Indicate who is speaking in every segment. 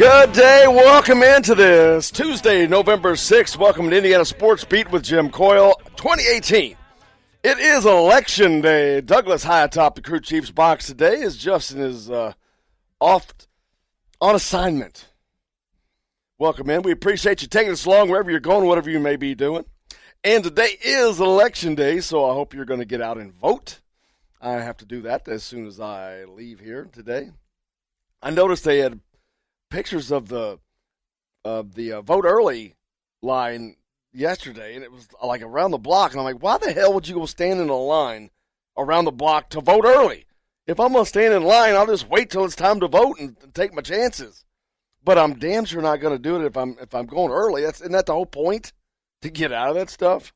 Speaker 1: Good day. Welcome into this Tuesday, November 6th. Welcome to Indiana Sports Beat with Jim Coyle, 2018. It is Election Day. Douglas high atop the crew chief's box today as Justin is off on assignment. Welcome in. We appreciate you taking us along wherever you're going, whatever you may be doing. And today is Election Day, so I hope you're going to get out and vote. I have to do that as soon as I leave here today. I noticed they had pictures of the vote early line yesterday, and it was like around the block, and I'm like, why the hell would you go stand in a line around the block to vote early? If I'm going to stand in line, I'll just wait till it's time to vote and take my chances. But I'm damn sure not going to do it if I'm going early. Isn't that the whole point? To get out of that stuff?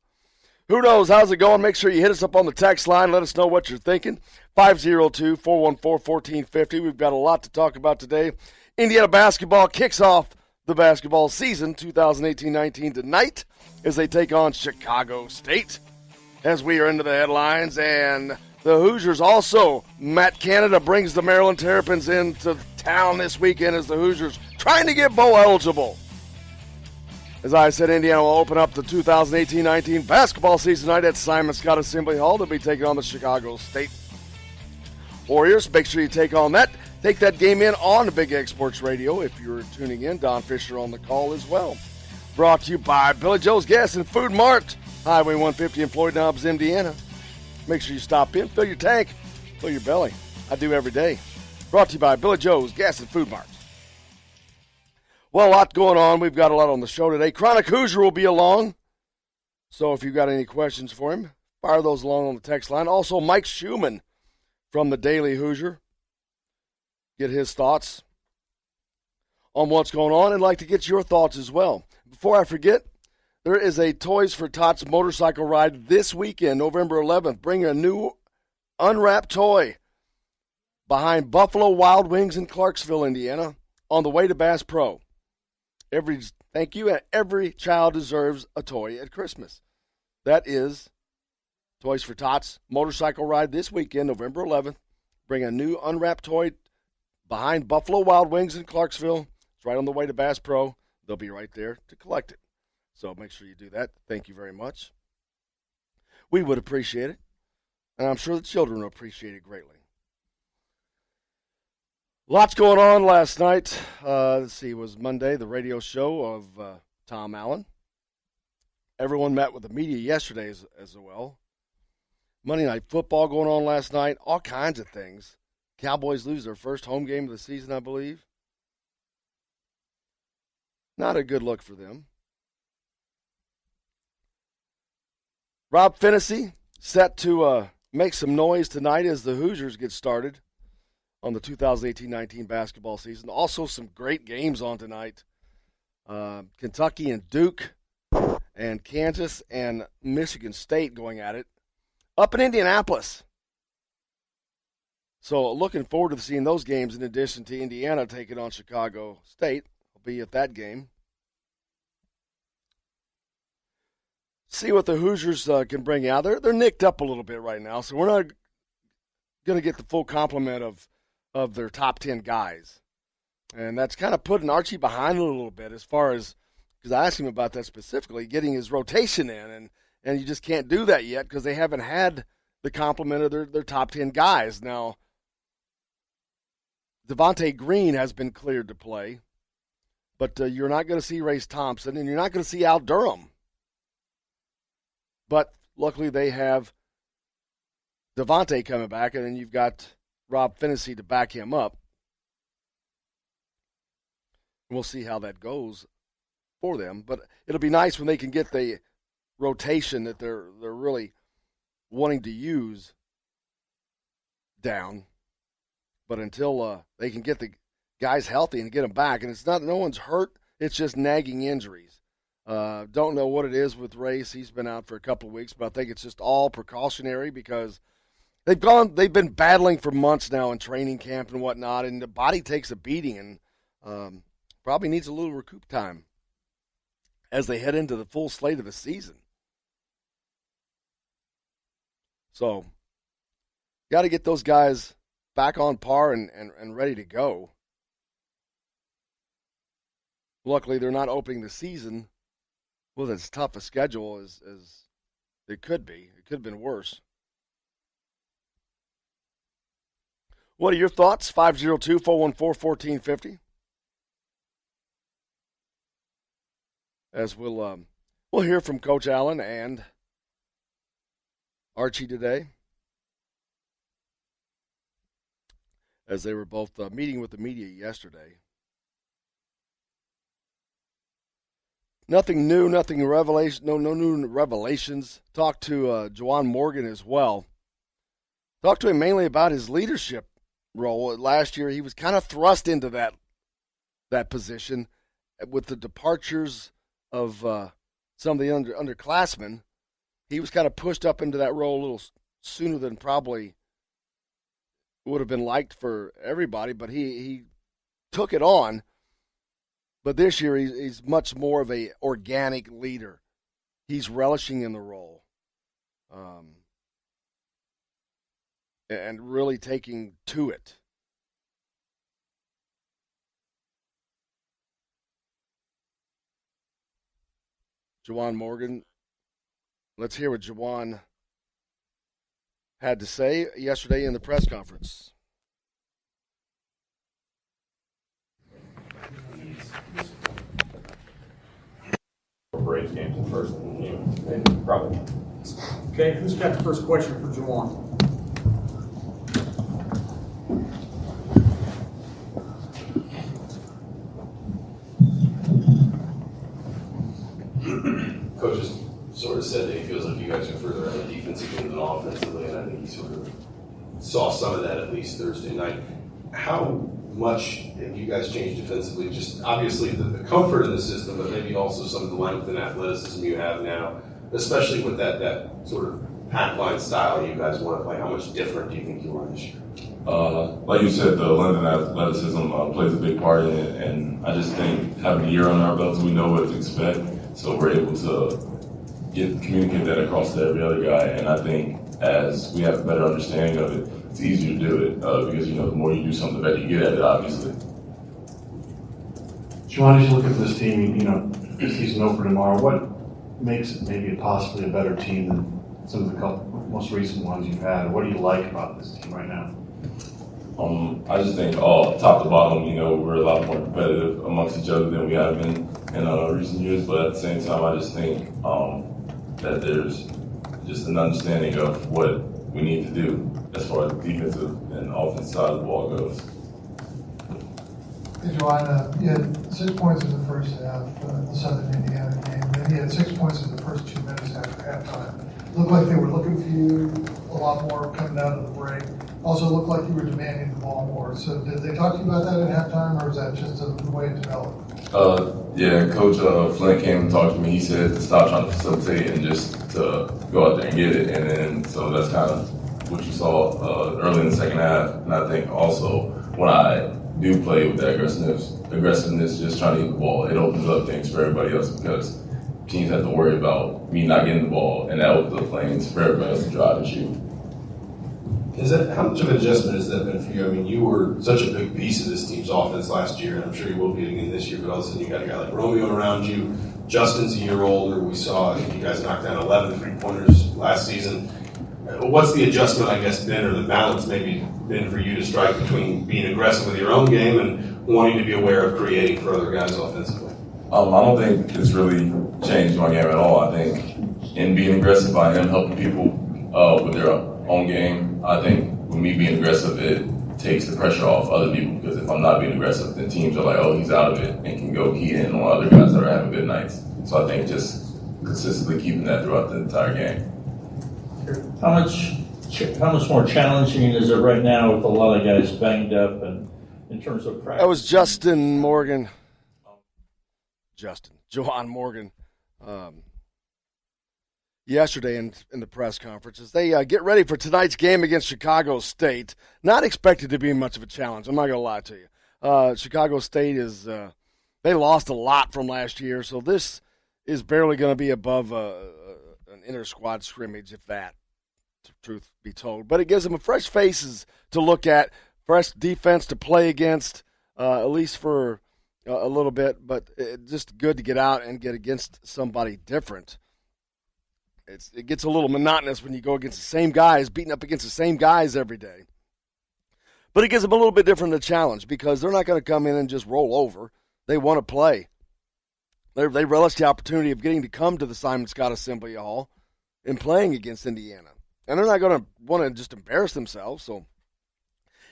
Speaker 1: Who knows? How's it going? Make sure you hit us up on the text line. Let us know what you're thinking. 502-414-1450. We've got a lot to talk about today. Indiana basketball kicks off the basketball season 2018-19 tonight as they take on Chicago State. As we are into the headlines, and the Hoosiers also, Matt Canada brings the Maryland Terrapins into town this weekend as the Hoosiers trying to get bowl eligible. As I said, Indiana will open up the 2018-19 basketball season tonight at Simon Scott Assembly Hall. They'll be taking on the Chicago State Warriors. Make sure you take that game in on the Big Egg Sports Radio if you're tuning in. Don Fisher on the call as well. Brought to you by Billy Joe's Gas and Food Mart, Highway 150 in Floyd Knobs, Indiana. Make sure you stop in, fill your tank, fill your belly. I do every day. Brought to you by Billy Joe's Gas and Food Mart. Well, a lot going on. We've got a lot on the show today. Chronic Hoosier will be along. So if you've got any questions for him, fire those along on the text line. Also, Mike Schumann from the Daily Hoosier. Get his thoughts on what's going on, and like to get your thoughts as well. Before I forget, there is a Toys for Tots motorcycle ride this weekend, November 11th. Bring a new unwrapped toy behind Buffalo Wild Wings in Clarksville, Indiana, on the way to Bass Pro. Thank you. Every child deserves a toy at Christmas. That is Toys for Tots motorcycle ride this weekend, November 11th. Bring a new unwrapped toy behind Buffalo Wild Wings in Clarksville. It's right on the way to Bass Pro. They'll be right there to collect it. So make sure you do that. Thank you very much. We would appreciate it, and I'm sure the children will appreciate it greatly. Lots going on last night. Let's see, it was Monday, the radio show of Tom Allen. Everyone met with the media yesterday as well. Monday Night Football going on last night. All kinds of things. Cowboys lose their first home game of the season, I believe. Not a good look for them. Rob Finney set to make some noise tonight as the Hoosiers get started on the 2018-19 basketball season. Also some great games on tonight. Kentucky and Duke, and Kansas and Michigan State going at it up in Indianapolis. So looking forward to seeing those games in addition to Indiana taking on Chicago State. I'll be at that game. See what the Hoosiers can bring out. They're nicked up a little bit right now, so we're not going to get the full complement of their top 10 guys. And that's kind of putting Archie behind a little bit as far as, because I asked him about that specifically, getting his rotation in. And you just can't do that yet because they haven't had the complement of their top 10 guys. Now, Devontae Green has been cleared to play, but you're not going to see Race Thompson, and you're not going to see Al Durham. But luckily they have Devontae coming back, and then you've got Rob Finney to back him up. We'll see how that goes for them. But it'll be nice when they can get the rotation that they're really wanting to use down. But until they can get the guys healthy and get them back, and it's not, no one's hurt, it's just nagging injuries. Don't know what it is with Race. He's been out for a couple of weeks, but I think it's just all precautionary because they've been battling for months now in training camp and whatnot, and the body takes a beating and probably needs a little recoup time as they head into the full slate of the season. So, got to get those guys back on par and ready to go. Luckily, they're not opening the season with as tough a schedule as it could be. It could have been worse. What are your thoughts? 502-414-1450. As we'll hear from Coach Allen and Archie today, as they were both meeting with the media yesterday. Nothing new, nothing revelation, no new revelations. Talked to Juwan Morgan as well. Talked to him mainly about his leadership role. Last year, he was kind of thrust into that position with the departures of some of the underclassmen. He was kind of pushed up into that role a little sooner than probably would have been liked for everybody, but he took it on. But this year, he's much more of a organic leader. He's relishing in the role, and really taking to it. Juwan Morgan. Let's hear what Juwan had to say yesterday in the press conference.
Speaker 2: Braves games in first, and probably.
Speaker 3: Okay, who's got the first question for Juwan?
Speaker 2: Coach has sort of said that he feels like you guys are further ahead defensively than offensively, and I think he sort of saw some of that at least Thursday night. How much have you guys changed defensively? Just obviously the comfort in the system, but maybe also some of the length and athleticism you have now, especially with that sort of pack line style you guys want to play. How much different do you think you are this year?
Speaker 4: Like you said, the length and athleticism plays a big part in it, and I just think having a year on our belts, we know what to expect, so we're able to communicate that across to every other guy, and I think as we have a better understanding of it, it's easier to do it because, the more you do something, the better you get at it, obviously.
Speaker 5: Juwan, as you look at this team, the season over tomorrow, what makes it maybe possibly a better team than some of the most recent ones you've had? What do you like about this team right now?
Speaker 4: I just think top to bottom, we're a lot more competitive amongst each other than we have been in recent years, but at the same time, I just think that there's just an understanding of what we need to do as far as the defensive and offensive side of the ball goes.
Speaker 6: Hey, Juwan, you had 6 points in the first half, the Southern Indiana game, and you had 6 points in the first 2 minutes after halftime. Looked like they were looking for you a lot more coming out of the break. Also looked like you were demanding the ball more. So did they talk to you about that at halftime, or was that just the way it developed?
Speaker 4: Yeah, Coach Flint came and talked to me. He said to stop trying to facilitate and just to go out there and get it. And then, so that's kind of what you saw early in the second half. And I think also when I do play with that aggressiveness, just trying to get the ball, it opens up things for everybody else because teams have to worry about me not getting the ball, and that opens up lanes for everybody else to drive and shoot.
Speaker 2: How much of an adjustment has that been for you? I mean, you were such a big piece of this team's offense last year, and I'm sure you will be again this year, but all of a sudden you got a guy like Romeo around you. Justin's a year older. We saw, I think you guys knocked down 11 three-pointers last season. What's the adjustment, I guess, been, or the balance maybe been for you to strike between being aggressive with your own game and wanting to be aware of creating for other guys offensively?
Speaker 4: I don't think it's really changed my game at all. I think in being aggressive, I am helping people with their own game. I think with me being aggressive, it takes the pressure off other people because if I'm not being aggressive, then teams are like, oh, he's out of it, and can go key in on other guys that are having good nights. So I think just consistently keeping that throughout the entire game.
Speaker 7: How much more challenging is it right now with a lot of guys banged up and in terms of practice?
Speaker 1: That was Juwan Morgan, yesterday in the press conference as they get ready for tonight's game against Chicago State. Not expected to be much of a challenge. I'm not going to lie to you. Chicago State they lost a lot from last year, so this is barely going to be above an inter-squad scrimmage, if that, truth be told. But it gives them fresh faces to look at, fresh defense to play against, at least for a little bit, but just good to get out and get against somebody different. It gets a little monotonous when you go against the same guys, beating up against the same guys every day. But it gives them a little bit different of a challenge because they're not going to come in and just roll over. They want to play. They relish the opportunity of getting to come to the Simon Scott Assembly Hall and playing against Indiana. And they're not going to want to just embarrass themselves. So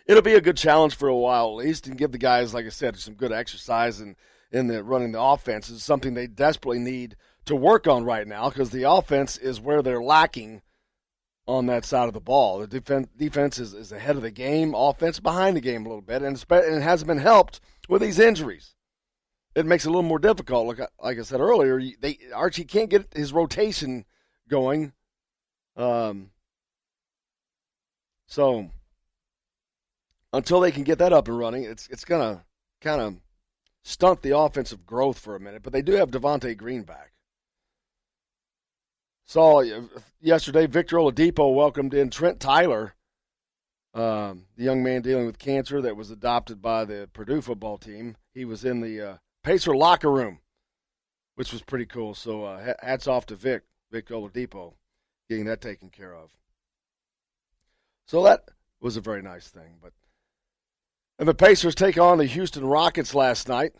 Speaker 1: it'll be a good challenge for a while at least and give the guys, like I said, some good exercise in the running the offense. Is something they desperately need to work on right now because the offense is where they're lacking on that side of the ball. The defense is ahead of the game, offense behind the game a little bit, and it hasn't been helped with these injuries. It makes it a little more difficult. Like I said earlier, Archie can't get his rotation going. So until they can get that up and running, it's going to kind of stunt the offensive growth for a minute. But they do have Devontae Green back. Saw yesterday Victor Oladipo welcomed in Trent Tyler, the young man dealing with cancer that was adopted by the Purdue football team. He was in the Pacer locker room, which was pretty cool. So hats off to Vic Oladipo getting that taken care of. So that was a very nice thing. And the Pacers take on the Houston Rockets last night.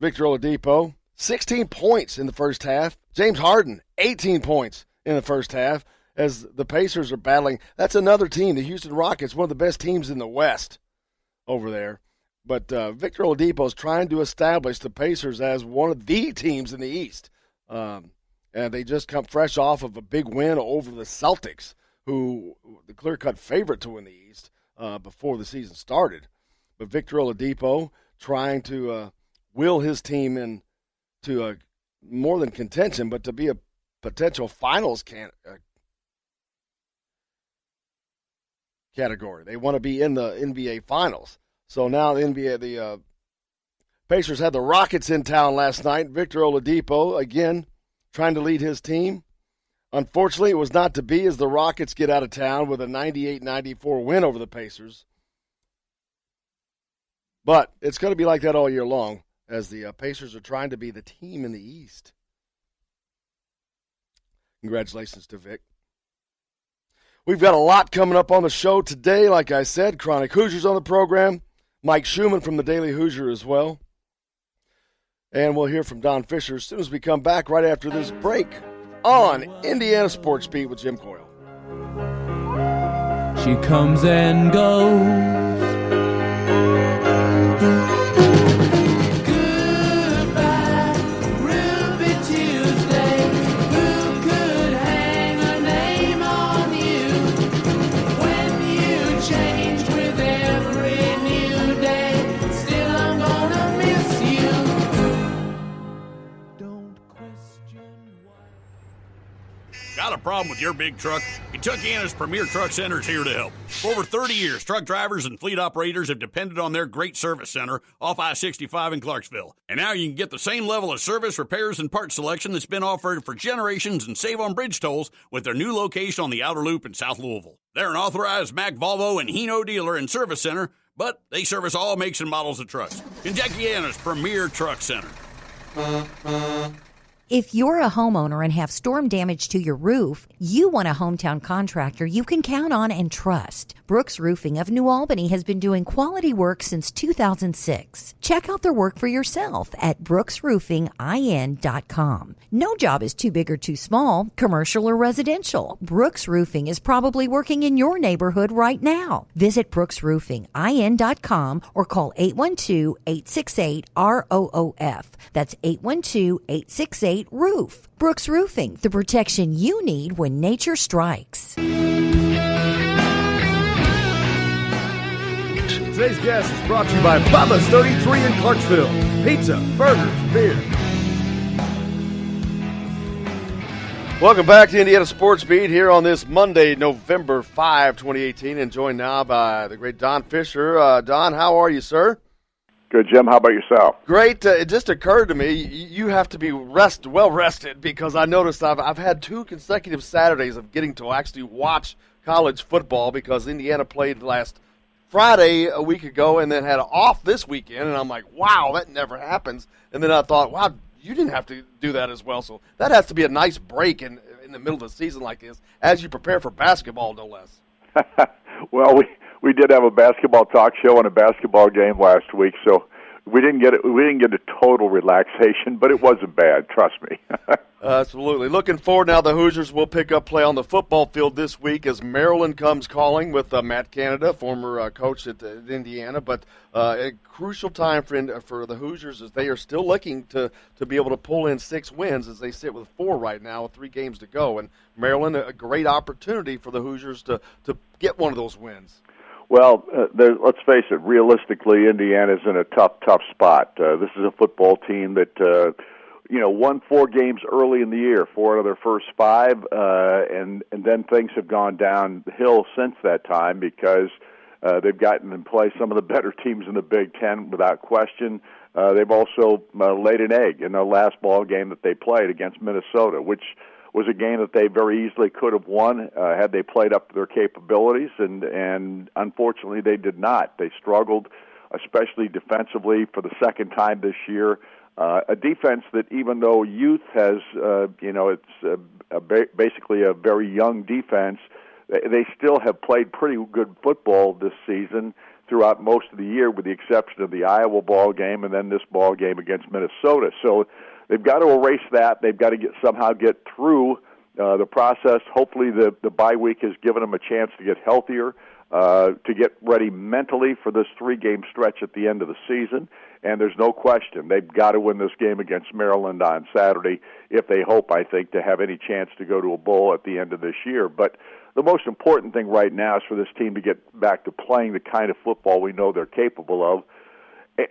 Speaker 1: Victor Oladipo, 16 points in the first half. James Harden, 18 points in the first half as the Pacers are battling. That's another team, the Houston Rockets, one of the best teams in the West over there. But Victor Oladipo is trying to establish the Pacers as one of the teams in the East. And they just come fresh off of a big win over the Celtics, who the clear-cut favorite to win the East before the season started. But Victor Oladipo trying to will his team into more than contention, but to be a potential finals category. They want to be in the NBA Finals. So now the Pacers had the Rockets in town last night. Victor Oladipo, again, trying to lead his team. Unfortunately, it was not to be as the Rockets get out of town with a 98-94 win over the Pacers. But it's going to be like that all year long as the Pacers are trying to be the team in the East. Congratulations to Vic. We've got a lot coming up on the show today. Like I said, Chronic Hoosiers on the program. Mike Schumann from the Daily Hoosier as well. And we'll hear from Don Fisher as soon as we come back right after this break on Indiana Sports Beat with Jim Coyle.
Speaker 8: She comes and goes.
Speaker 9: Got a problem with your big truck? Kentuckiana's Premier Truck Center is here to help. For over 30 years, truck drivers and fleet operators have depended on their great service center off I-65 in Clarksville. And now you can get the same level of service, repairs, and parts selection that's been offered for generations and save on bridge tolls with their new location on the Outer Loop in South Louisville. They're an authorized Mack, Volvo, and Hino dealer and service center, but they service all makes and models of trucks. Kentuckiana's Premier Truck Center.
Speaker 10: If you're a homeowner and have storm damage to your roof, you want a hometown contractor you can count on and trust. Brooks Roofing of New Albany has been doing quality work since 2006. Check out their work for yourself at brooksroofingin.com. No job is too big or too small, commercial or residential. Brooks Roofing is probably working in your neighborhood right now. Visit brooksroofingin.com or call 812-868-ROOF. That's 812-868-ROOF. Brooks Roofing, the protection you need when nature strikes.
Speaker 1: Today's guest is brought to you by Bubba's 33 in Clarksville. Pizza, burgers, beer. Welcome back to Indiana Sports Beat here on this Monday, November 5, 2018, and joined now by the great Don Fisher. Don, how are you, sir?
Speaker 11: Good, Jim. How about yourself?
Speaker 1: Great. It just occurred to me you have to be well rested because I noticed I've had 2 consecutive Saturdays of getting to actually watch college football because Indiana played the last Friday a week ago and then had off this weekend, and I'm like, wow, that never happens. And then I thought, wow, you didn't have to do that as well. So that has to be a nice break in the middle of the season like this as you prepare for basketball, no less.
Speaker 11: Well, we did have a basketball talk show and a basketball game last week, so we didn't get a total relaxation, but it wasn't bad, trust me.
Speaker 1: Absolutely. Looking forward now, the Hoosiers will pick up play on the football field this week as Maryland comes calling with Matt Canada, former coach at Indiana. But a crucial time for the Hoosiers as they are still looking to be able to pull in 6 wins as they sit with 4 right now with 3 games to go. And Maryland, a great opportunity for the Hoosiers to get one of those wins.
Speaker 11: Well, let's face it, realistically, Indiana's in a tough spot. This is a football team that won 4 games early in the year, 4 out of their first 5, and then things have gone downhill since that time because they've gotten in play some of the better teams in the Big Ten without question. They've also laid an egg in the last ball game that they played against Minnesota, which was a game that they very easily could have won had they played up to their capabilities, and unfortunately they did not. They struggled, especially defensively, for the second time this year. A defense that, even though youth has, it's basically a very young defense, they still have played pretty good football this season throughout most of the year, with the exception of the Iowa ball game and then this ball game against Minnesota. So they've got to erase that. They've got to somehow get through the process. Hopefully the bye week has given them a chance to get healthier, to get ready mentally for this 3-game stretch at the end of the season. And there's no question they've got to win this game against Maryland on Saturday if they hope, I think, to have any chance to go to a bowl at the end of this year. But the most important thing right now is for this team to get back to playing the kind of football we know they're capable of.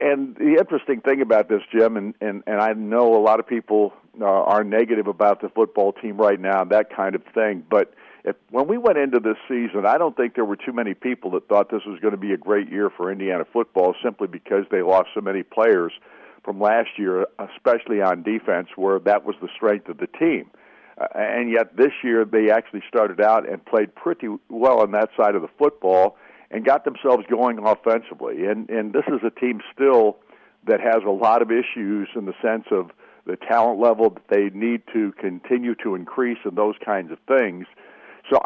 Speaker 11: And the interesting thing about this, Jim, and I know a lot of people are negative about the football team right now, that kind of thing, but when we went into this season, I don't think there were too many people that thought this was going to be a great year for Indiana football simply because they lost so many players from last year, especially on defense, where that was the strength of the team. And yet this year they actually started out and played pretty well on that side of the football and got themselves going offensively. And this is a team still that has a lot of issues in the sense of the talent level that they need to continue to increase and those kinds of things. So,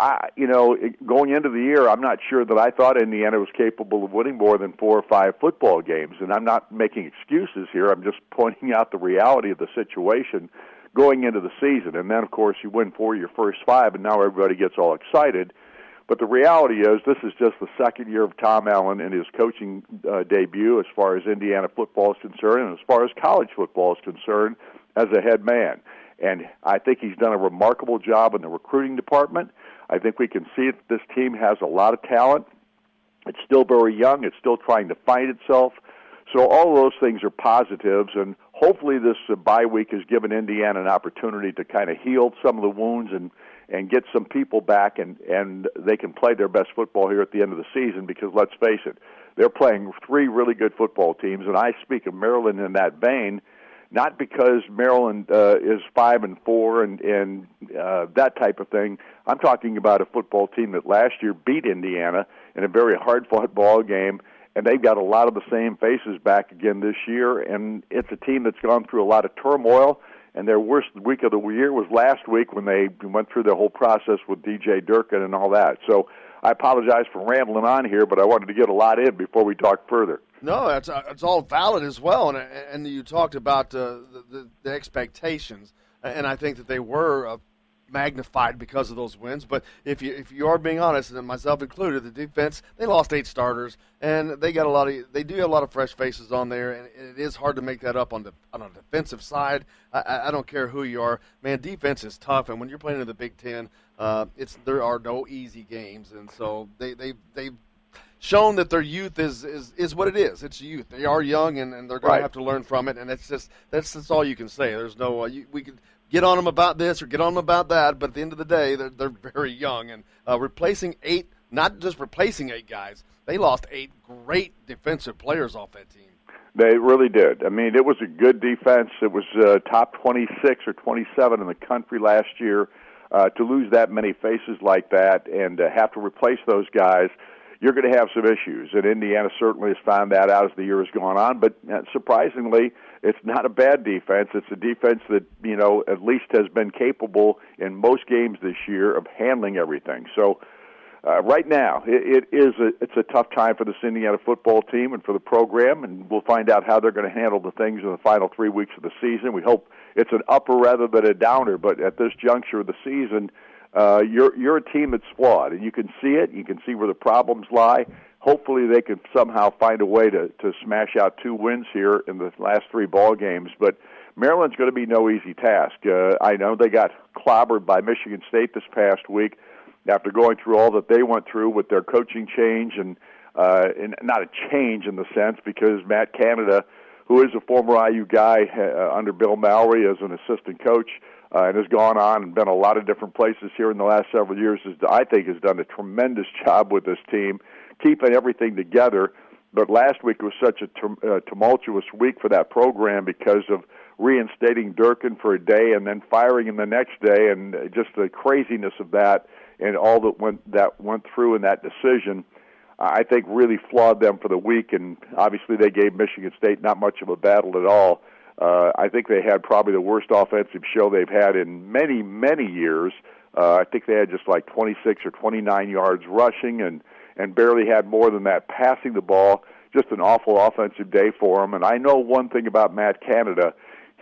Speaker 11: going into the year, I'm not sure that I thought Indiana was capable of winning more than 4 or 5 football games. And I'm not making excuses here. I'm just pointing out the reality of the situation going into the season. And then, of course, you win 4 of your first 5, and now everybody gets all excited. But the reality is this is just the second year of Tom Allen in his coaching debut as far as Indiana football is concerned and as far as college football is concerned as a head man. And I think he's done a remarkable job in the recruiting department. I think we can see that this team has a lot of talent. It's still very young. It's still trying to find itself. So all of those things are positives, and hopefully this bye week has given Indiana an opportunity to kind of heal some of the wounds and get some people back, and they can play their best football here at the end of the season because, let's face it, they're playing 3 really good football teams, and I speak of Maryland in that vein, not because Maryland is 5-4 and that type of thing. I'm talking about a football team that last year beat Indiana in a very hard-fought ball game, and they've got a lot of the same faces back again this year, and it's a team that's gone through a lot of turmoil, and their worst week of the year was last week when they went through the whole process with DJ Durkin and all that. So I apologize for rambling on here, but I wanted to get a lot in before we talk further.
Speaker 1: No, it's all valid as well, and you talked about the expectations, and I think that they were magnified because of those wins. But if you are being honest, and myself included, the defense, they lost 8 starters, and they do have a lot of fresh faces on there, and it is hard to make that up on a defensive side. I don't care who you are, man. Defense is tough, and when you're playing in the Big Ten, there are no easy games, and so they've shown that their youth is what it is. It's youth. They are young, and they're going to have to learn from it. And that's all you can say. There's no we could get on them about this or get on them about that, but at the end of the day, they're very young. And replacing 8, not just replacing 8 guys, they lost 8 great defensive players off that team.
Speaker 11: They really did. I mean, it was a good defense. It was top 26 or 27 in the country last year. To lose that many faces like that and have to replace those guys, you're going to have some issues. And Indiana certainly has found that out as the year has gone on. But surprisingly, it's not a bad defense. It's a defense that, at least has been capable in most games this year of handling everything. So right now, it's a tough time for this Indiana football team and for the program, and we'll find out how they're going to handle the things in the final 3 weeks of the season. We hope it's an upper rather than a downer, but at this juncture of the season, you're a team that's flawed, and you can see it. You can see where the problems lie. Hopefully they can somehow find a way to smash out 2 wins here in the last 3 ball games, but Maryland's going to be no easy task. I know they got clobbered by Michigan State this past week after going through all that they went through with their coaching change, and not a change in the sense, because Matt Canada, who is a former IU guy under Bill Mallory as an assistant coach, and has gone on and been a lot of different places here in the last several years, I think has done a tremendous job with this team, keeping everything together. But last week was such a tumultuous week for that program because of reinstating Durkin for a day and then firing him the next day, and just the craziness of that and all that went through in that decision, I think really flawed them for the week. And obviously they gave Michigan State not much of a battle at all. I think they had probably the worst offensive show they've had in many, many years. I think they had just like 26 or 29 yards rushing and barely had more than that passing the ball. Just an awful offensive day for them. And I know one thing about Matt Canada.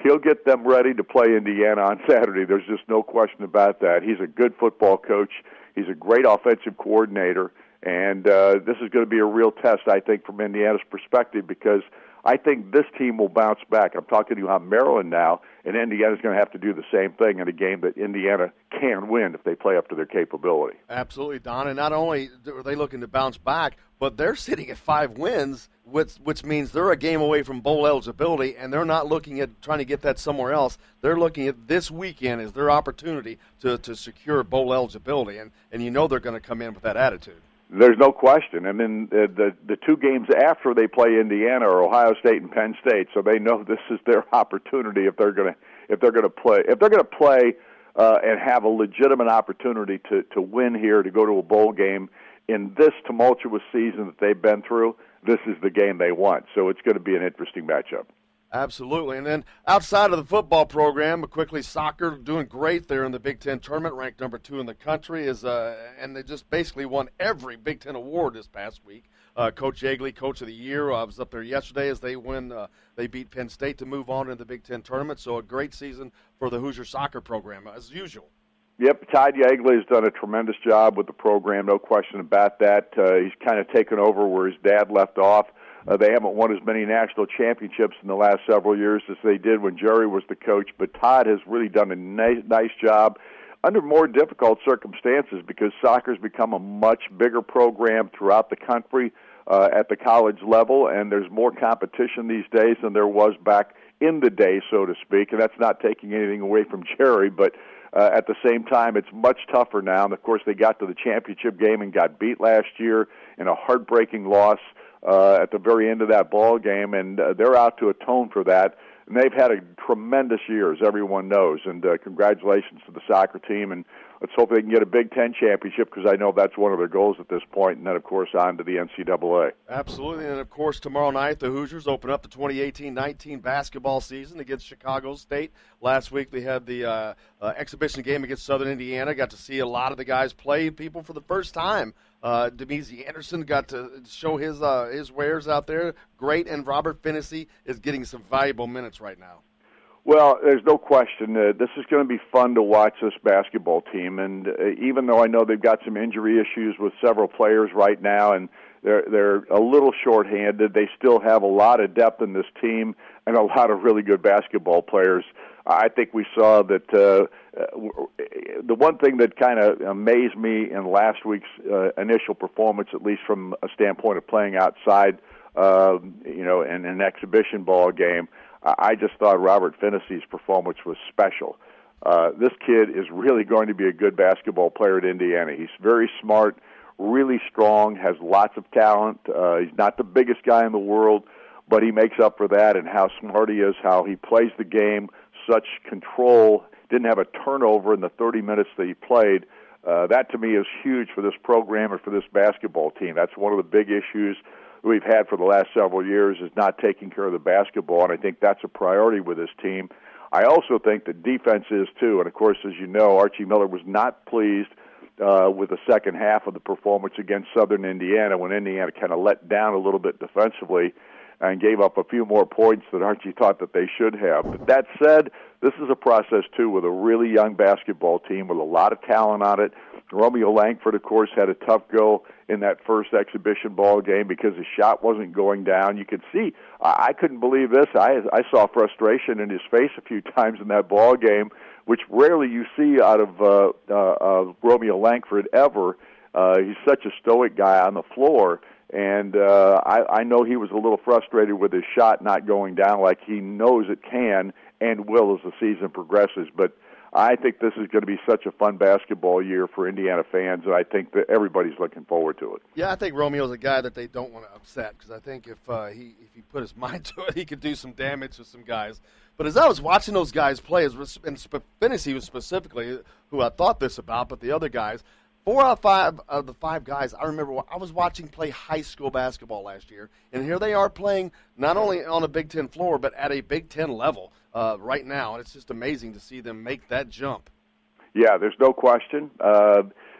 Speaker 11: He'll get them ready to play Indiana on Saturday. There's just no question about that. He's a good football coach. He's a great offensive coordinator. And this is going to be a real test, I think, from Indiana's perspective, because I think this team will bounce back. I'm talking to you about Maryland now, and Indiana's going to have to do the same thing in a game that Indiana can win if they play up to their capability.
Speaker 1: Absolutely, Don. And not only are they looking to bounce back, but they're sitting at 5 wins, which means they're a game away from bowl eligibility, and they're not looking at trying to get that somewhere else. They're looking at this weekend as their opportunity to secure bowl eligibility, and they're going to come in with that attitude.
Speaker 11: There's no question. I mean, the 2 games after they play Indiana are Ohio State and Penn State, so they know this is their opportunity if they're going to play and have a legitimate opportunity to win here, to go to a bowl game in this tumultuous season that they've been through. This is the game they want, so it's going to be an interesting matchup.
Speaker 1: Absolutely. And then outside of the football program, quickly, soccer doing great there in the Big Ten tournament, ranked number 2 in the country, and they just basically won every Big Ten award this past week. Coach Yeagley, Coach of the Year, I was up there yesterday as they beat Penn State to move on into the Big Ten tournament. So a great season for the Hoosier soccer program, as usual.
Speaker 11: Yep, Todd Yeagley has done a tremendous job with the program, no question about that. He's kind of taken over where his dad left off. They haven't won as many national championships in the last several years as they did when Jerry was the coach, but Todd has really done a nice job under more difficult circumstances, because soccer's become a much bigger program throughout the country at the college level, and there's more competition these days than there was back in the day, so to speak, and that's not taking anything away from Jerry, but at the same time, it's much tougher now. And, of course, they got to the championship game and got beat last year in a heartbreaking loss at the very end of that ball game, and they're out to atone for that. And they've had a tremendous year, as everyone knows, and congratulations to the soccer team, and let's hope they can get a Big Ten championship, because I know that's one of their goals at this point, and then, of course, on to the NCAA.
Speaker 1: Absolutely, and, of course, tomorrow night the Hoosiers open up the 2018-19 basketball season against Chicago State. Last week they had the exhibition game against Southern Indiana. Got to see a lot of the guys play people for the first time. Demezy Anderson got to show his wares out there. Great, and Robert Finney is getting some valuable minutes right now.
Speaker 11: Well, there's no question. This is going to be fun to watch this basketball team, and even though I know they've got some injury issues with several players right now, and they're a little shorthanded, they still have a lot of depth in this team and a lot of really good basketball players. I think we saw that the one thing that kind of amazed me in last week's initial performance, at least from a standpoint of playing outside, in an exhibition ball game, I just thought Robert Finney's performance was special. This kid is really going to be a good basketball player at Indiana. He's very smart, really strong, has lots of talent. He's not the biggest guy in the world, but he makes up for that, and how smart he is, how he plays the game, such control, didn't have a turnover in the 30 minutes that he played. That, to me, is huge for this program and for this basketball team. That's one of the big issues we've had for the last several years is not taking care of the basketball, and I think that's a priority with this team. I also think the defense is, too. And, of course, as you know, Archie Miller was not pleased with the second half of the performance against Southern Indiana when Indiana kind of let down a little bit defensively and gave up a few more points than Archie thought that they should have. But that said, this is a process, too, with a really young basketball team with a lot of talent on it. Romeo Langford, of course, had a tough go in that first exhibition ball game because his shot wasn't going down. You could see, I couldn't believe this. I saw frustration in his face a few times in that ball game, which rarely you see out of Romeo Langford ever. He's such a stoic guy on the floor, and I know he was a little frustrated with his shot not going down like he knows it can and will as the season progresses. But I think this is going to be such a fun basketball year for Indiana fans, and I think that everybody's looking forward to it.
Speaker 1: Yeah, I think Romeo's a guy that they don't want to upset because I think if he put his mind to it, he could do some damage to some guys. But as I was watching those guys play, and Finney was specifically who I thought this about, but the other guys, 4 out of the 5 guys, I remember I was watching play high school basketball last year, and here they are playing not only on a Big Ten floor, but at a Big Ten level right now. And it's just amazing to see them make that jump.
Speaker 11: Yeah, there's no question.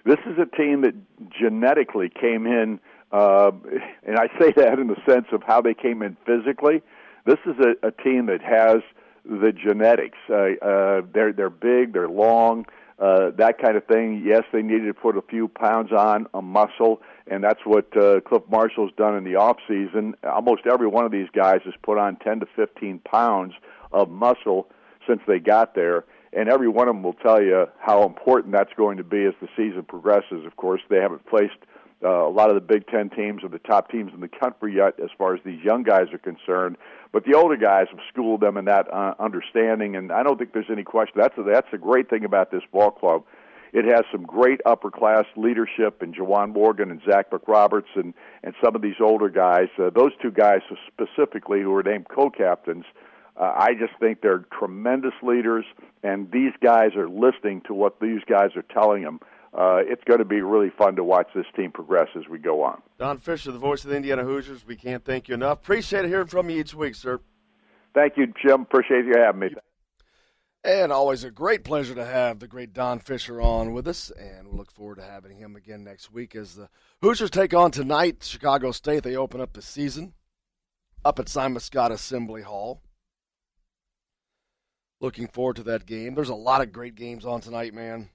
Speaker 11: This is a team that genetically came in, and I say that in the sense of how they came in physically. This is a team that has the genetics. They're big, they're long, that kind of thing. Yes, they needed to put a few pounds on a muscle, and that's what Cliff Marshall's done in the off season. Almost every one of these guys has put on 10 to 15 pounds of muscle since they got there, and every one of them will tell you how important that's going to be as the season progresses. Of course, they haven't placed a lot of the Big Ten teams or the top teams in the country yet as far as these young guys are concerned, but the older guys have schooled them in that understanding, and I don't think there's any question. That's the great thing about this ball club. It has some great upper-class leadership in Jawan Morgan and Zach McRoberts and some of these older guys. Those two guys specifically who are named co-captains, I just think they're tremendous leaders, and these guys are listening to what these guys are telling them. It's going to be really fun to watch this team progress as we go on.
Speaker 1: Don Fisher, the voice of the Indiana Hoosiers, we can't thank you enough. Appreciate hearing from you each week, sir.
Speaker 11: Thank you, Jim. Appreciate you having me.
Speaker 1: And always a great pleasure to have the great Don Fisher on with us, and we look forward to having him again next week as the Hoosiers take on tonight Chicago State. They open up the season up at Simon Scott Assembly Hall. Looking forward to that game. There's a lot of great games on tonight, man.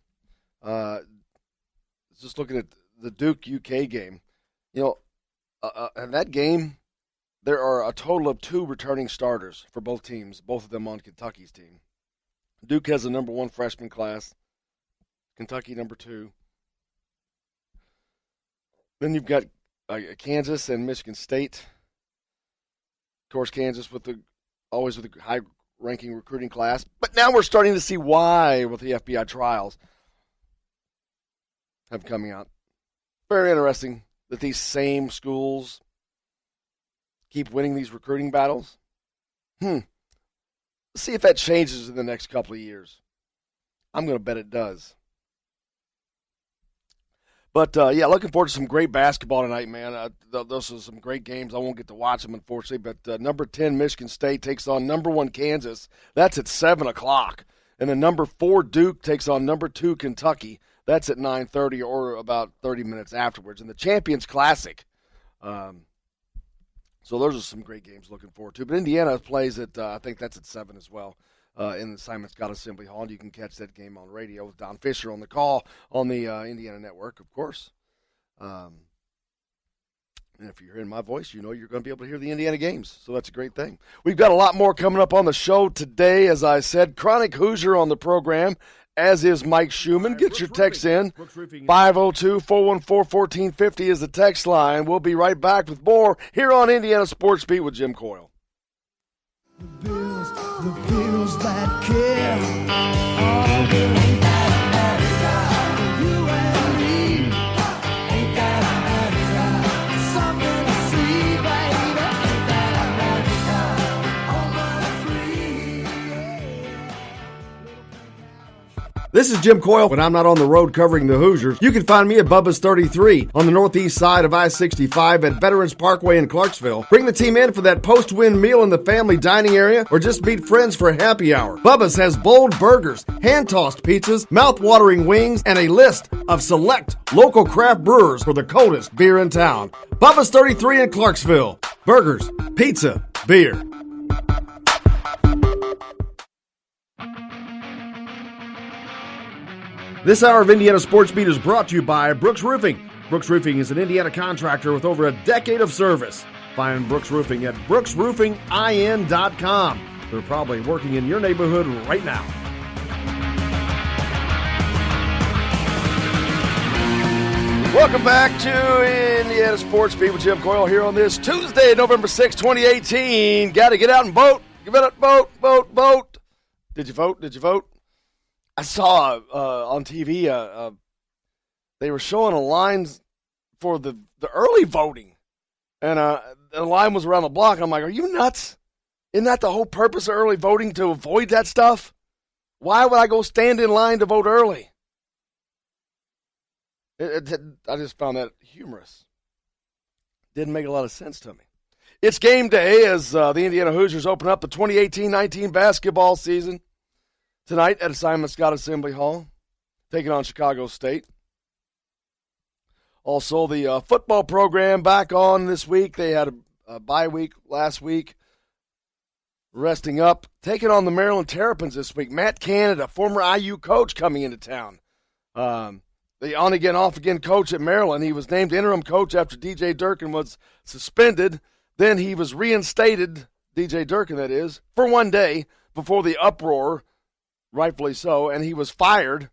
Speaker 1: Just looking at the Duke UK game, in that game, there are a total of 2 returning starters for both teams, both of them on Kentucky's team. Duke has the number 1 freshman class, Kentucky number 2. Then you've got Kansas and Michigan State. Of course, Kansas always with a high-ranking recruiting class. But now we're starting to see why with the FBI trials have coming out. Very interesting that these same schools keep winning these recruiting battles. Let's see if that changes in the next couple of years. I'm going to bet it does. But, looking forward to some great basketball tonight, man. Those are some great games. I won't get to watch them, unfortunately. But number 10, Michigan State, takes on number 1, Kansas. That's at 7 o'clock. And then number 4, Duke, takes on number 2, Kentucky. That's at 9:30 or about 30 minutes afterwards. And the Champions Classic. So those are some great games looking forward to. But Indiana plays at, I think that's at 7 as well, in the Simon Scott Assembly Hall. And you can catch that game on radio with Don Fisher on the call on the Indiana Network, of course. And if you're hearing my voice, you know you're going to be able to hear the Indiana games. So that's a great thing. We've got a lot more coming up on the show today. As I said, Chronic Hoosier on the program, as is Mike Schumann. Get your text in. 502-414-1450 is the text line. We'll be right back with more here on Indiana Sports Beat with Jim Coyle.
Speaker 12: The bills that care.
Speaker 1: This is Jim Coyle. When I'm not on the road covering the Hoosiers, you can find me at Bubba's 33 on the northeast side of I-65 at Veterans Parkway in Clarksville. Bring the team in for that post-win meal in the family dining area or just meet friends for happy hour. Bubba's has bold burgers, hand-tossed pizzas, mouth-watering wings, and a list of select local craft brewers for the coldest beer in town. Bubba's 33 in Clarksville. Burgers, pizza, beer. This hour of Indiana Sports Beat is brought to you by Brooks Roofing. Brooks Roofing is an Indiana contractor with over a decade of service. Find Brooks Roofing at brooksroofingin.com. They're probably working in your neighborhood right now. Welcome back to Indiana Sports Beat with Jim Coyle here on this Tuesday, November 6, 2018. Got to get out and vote. Get out, vote. Did you vote? I saw on TV they were showing a line for the early voting, and the line was around the block. I'm like, are you nuts? Isn't that the whole purpose of early voting, to avoid that stuff? Why would I go stand in line to vote early? I just found that humorous. Didn't make a lot of sense to me. It's game day as the Indiana Hoosiers open up the 2018-19 basketball season tonight at Simon Scott Assembly Hall, taking on Chicago State. Also, the football program back on this week. They had a bye week last week, resting up, taking on the Maryland Terrapins this week. Matt Canada, former IU coach, coming into town. The on-again, off-again coach at Maryland. He was named interim coach after DJ Durkin was suspended. Then he was reinstated, DJ Durkin that is, for one day before the uproar, rightfully so, and he was fired.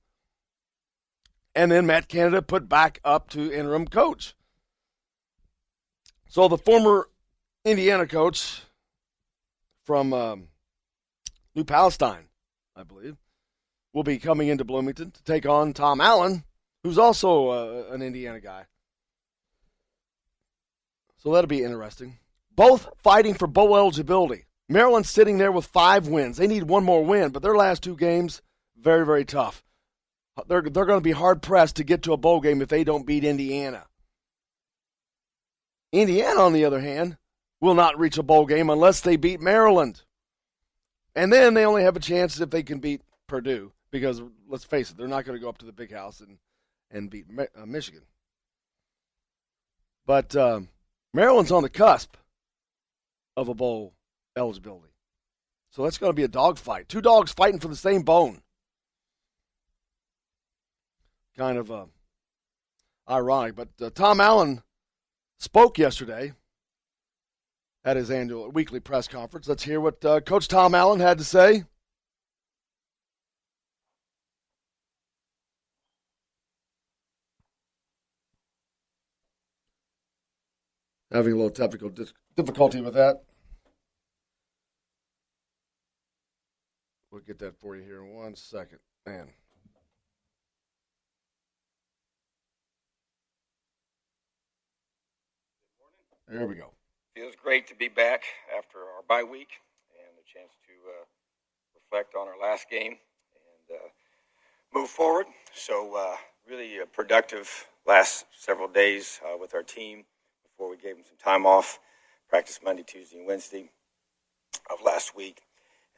Speaker 1: And then Matt Canada put back up to interim coach. So the former Indiana coach from New Palestine, I believe, will be coming into Bloomington to take on Tom Allen, who's also an Indiana guy. So that'll be interesting. Both fighting for bowl eligibility. Maryland's sitting there with 5 wins. They need one more win, but their last 2 games, very, very tough. They're going to be hard-pressed to get to a bowl game if they don't beat Indiana. Indiana, on the other hand, will not reach a bowl game unless they beat Maryland. And then they only have a chance if they can beat Purdue, because, let's face it, they're not going to go up to the big house and beat Michigan. But Maryland's on the cusp of a bowl eligibility. So that's going to be a dogfight. 2 dogs fighting for the same bone. Kind of ironic. But Tom Allen spoke yesterday at his weekly press conference. Let's hear what Coach Tom Allen had to say. Having a little technical difficulty with that. We'll get that for you here in 1 second. Man. There we go.
Speaker 13: Feels great to be back after our bye week and a chance to reflect on our last game and move forward. So really a productive last several days with our team before we gave them some time off. Practice Monday, Tuesday, and Wednesday of last week.